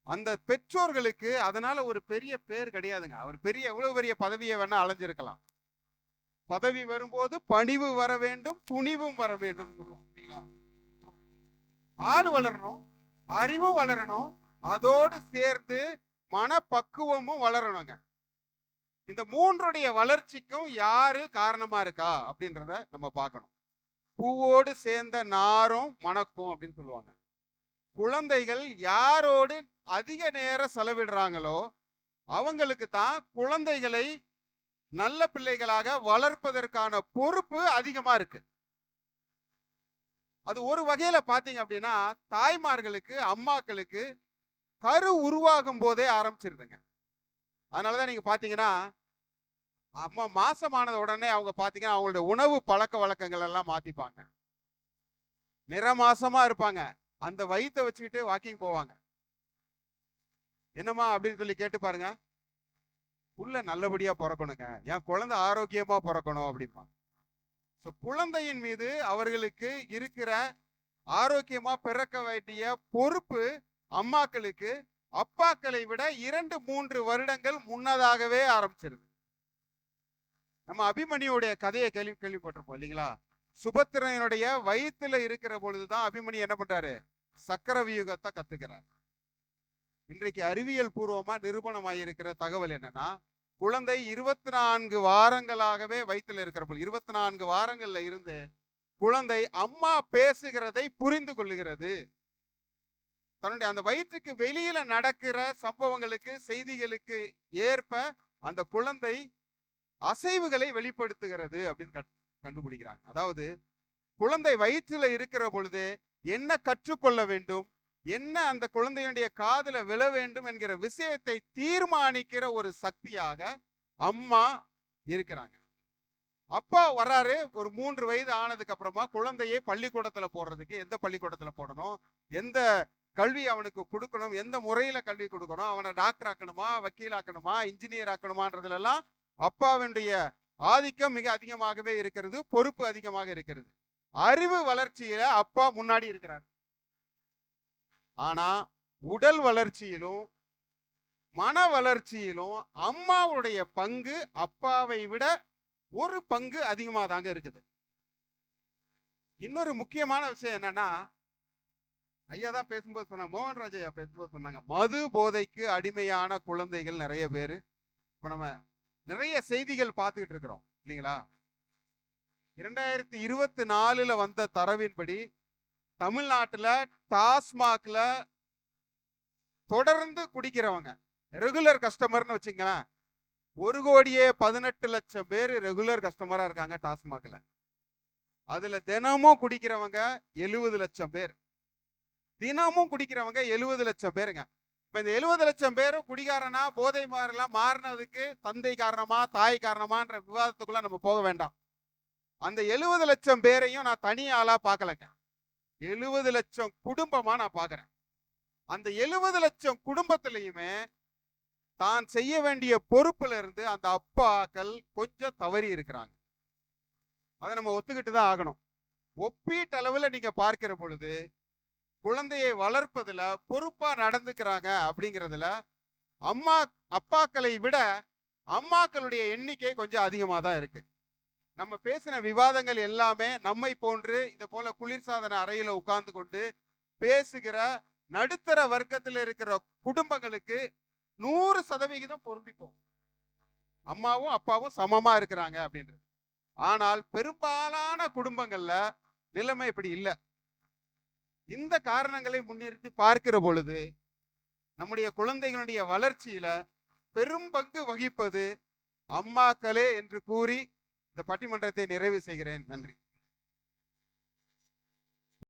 அந்த பெற்றோர்களுக்கு அதனால ஒரு பெரிய பேர் கிடையாதுங்க. அவர் எவ்வளவு பெரிய பதவியை வேணா அலைஞ்சிருக்கலாம். பதவி வரும்போது பணிவு வர வேண்டும், துணிவும் வர வேண்டும். ஆள் வளரணும், அறிவும் வளரணும், அதோடு சேர்ந்து மனப்பக்குவமும் வளரணுங்க. இந்த 3உடைய வளர்ச்சிக்கும் யாரு காரணமா இருக்கா அப்படின்றத நம்ம பார்க்கணும். பூவோடு சேர்ந்த நாரும் மணக்கும் அப்படின்னு சொல்லுவாங்க. குழந்தைகள் யாரோடு அதிக நேரம் செலவிடுறாங்களோ அவங்களுக்கு தான் குழந்தைகளை நல்ல பிள்ளைகளாக வளர்ப்பதற்கான பொறுப்பு அதிகமா இருக்கு. அது ஒரு வகையில பாத்தீங்க அப்படின்னா, தாய்மார்களுக்கு, அம்மாக்களுக்கு கரு உருவாகும் போதே ஆரம்பிச்சிருதுங்க. அதனாலதான் நீங்க பாத்தீங்கன்னா, அம்மா மாசமானது உடனே அவங்க பாத்தீங்கன்னா அவங்களுடைய உணவு பழக்க வழக்கங்கள் எல்லாம் மாத்திப்பாங்க. நிறமாசமா இருப்பாங்க, அந்த வயித்தை வச்சுக்கிட்டு வாக்கிங் போவாங்க. என்னம்மா அப்படின்னு சொல்லி கேட்டு பாருங்க, புள்ள நல்லபடியா பிறக்கணுங்க, என் குழந்தை ஆரோக்கியமா பிறக்கணும் அப்படிமா. குழந்தையின் மீது அவர்களுக்கு இருக்கிற ஆரோக்கியமா பிறக்க வேண்டிய பொறுப்பு அம்மாக்களுக்கு அப்பாக்களை விட 2-3 வருடங்கள் முன்னதாகவே ஆரம்பிச்சிருது. நம்ம அபிமன்யுடைய கதையை கேள்விப்பட்டிருப்போம் இல்லைங்களா? சுபத்திரனுடைய வயிற்றுல இருக்கிற பொழுதுதான் அபிமன்யு என்ன பண்றாரு, சக்கர வியூகத்தை கத்துக்கிறார். இன்றைக்கு அறிவியல் பூர்வமா நிரூபணமாயிருக்கிற தகவல் என்னன்னா, குழந்தை 24 வாரங்களாகவே வயிற்றுல இருக்கிற பொழுது 24 வாரங்கள்ல இருந்து குழந்தை அம்மா பேசுகிறதை புரிந்து கொள்ளுகிறது. தன்னுடைய அந்த வயிற்றுக்கு வெளியில நடக்கிற சம்பவங்களுக்கு, செய்திகளுக்கு ஏற்ப அந்த குழந்தை அசைவுகளை வெளிப்படுத்துகிறது அப்படின்னு கண்டுபிடிக்கிறாங்க. அதாவது குழந்தை வயிற்றுல இருக்கிற பொழுது என்ன கற்றுக்கொள்ள வேண்டும், என்ன அந்த குழந்தையுடைய காதுல விழ வேண்டும் என்கிற விஷயத்தை தீர்மானிக்கிற ஒரு சக்தியாக அம்மா இருக்கிறாங்க. அப்பா வர்றாரு, ஒரு 3 வயது ஆனதுக்கு அப்புறமா குழந்தையை பள்ளிக்கூடத்துல போடுறதுக்கு, எந்த பள்ளிக்கூடத்துல போடணும், எந்த கல்வி அவனுக்கு கொடுக்கணும், எந்த முறையில கல்வி கொடுக்கணும், அவனை டாக்டர் ஆக்கணுமா, வக்கீல் ஆக்கணுமா, இன்ஜினியர் ஆக்கணுமான்றதுல எல்லாம் அப்பாவினுடைய ஆதிக்கம் மிக அதிகமாகவே இருக்கிறது, பொறுப்பு அதிகமாக இருக்கிறது. அறிவு வளர்ச்சியில அப்பா முன்னாடி இருக்கிறார். ஆனா உடல் வளர்ச்சியிலும் மன வளர்ச்சியிலும் அம்மாவுடைய பங்கு அப்பாவை விட ஒரு பங்கு அதிகமா தாங்க இருக்குது. இன்னொரு முக்கியமான விஷயம் என்னன்னா, ஐயா தான் பேசும்போது சொன்னாங்க, மோகன்ராஜ் ஐயா பேசும்போது சொன்னாங்க, மது போதைக்கு அடிமையான குழந்தைகள் நிறைய பேர். இப்ப நம்ம நிறைய செய்திகள் பார்த்துக்கிட்டு இருக்கிறோம் இல்லைங்களா? 2024 வந்த தரவின்படி தமிழ்நாட்டுல டாஸ்மாக்ல தொடர்ந்து குடிக்கிறவங்க ரெகுலர் கஸ்டமர்னு வச்சுங்களேன், 1,18,00,000 பேர் ரெகுலர் கஸ்டமரா இருக்காங்க டாஸ்மாக்ல. அதுல தினமும் குடிக்கிறவங்க 70 லட்சம் பேர். தினமும் குடிக்கிறவங்க 70 லட்சம் பேருங்க. இப்ப இந்த 70 லட்சம் பேரும் குடிகாரனா போதை மாறலாம் மாறினதுக்கு தந்தை காரணமா தாய் காரணமான்ற விவாதத்துக்குள்ள நம்ம போக வேண்டாம். அந்த 70 லட்சம் பேரையும் நான் தனி ஆளா பார்க்கலங்க, 70 லட்சம் குடும்பமா நான் பார்க்கிறேன். அந்த 70 லட்சம் குடும்பத்திலையுமே தான் செய்ய வேண்டிய பொறுப்புல இருந்து அந்த அப்பாக்கள் கொஞ்சம் தவறி இருக்கிறாங்க. அதை நம்ம ஒத்துக்கிட்டு தான் ஆகணும். ஒப்பீட்டளவுல நீங்க பார்க்கிற பொழுது குழந்தையை வளர்ப்பதுல பொறுப்பா நடந்துக்கிறாங்க அப்படிங்கிறதுல அப்பாக்களை விட அம்மாக்களுடைய எண்ணிக்கை கொஞ்சம் அதிகமா தான் இருக்கு. நம்ம பேசின விவாதங்கள் எல்லாமே நம்மை போன்று இதை போல குளிர்சாதன அறையில உட்கார்ந்து கொண்டு பேசுகிற நடுத்தர வர்க்கத்தில் இருக்கிற குடும்பங்களுக்கு 100% பொருந்திப்போம். அம்மாவும் அப்பாவும் சமமா இருக்கிறாங்க அப்படின்றது. ஆனால் பெரும்பாலான குடும்பங்கள்ல நிலைமை இப்படி இல்லை. இந்த காரணங்களை முன்னிறுத்தி பார்க்கிற பொழுது நம்முடைய குழந்தைகளுடைய வளர்ச்சியில பெரும் பங்கு வகிப்பது அம்மாக்களே என்று கூறி இந்த பட்டிமன்றத்தை நிறைவு செய்கிறேன். நன்றி.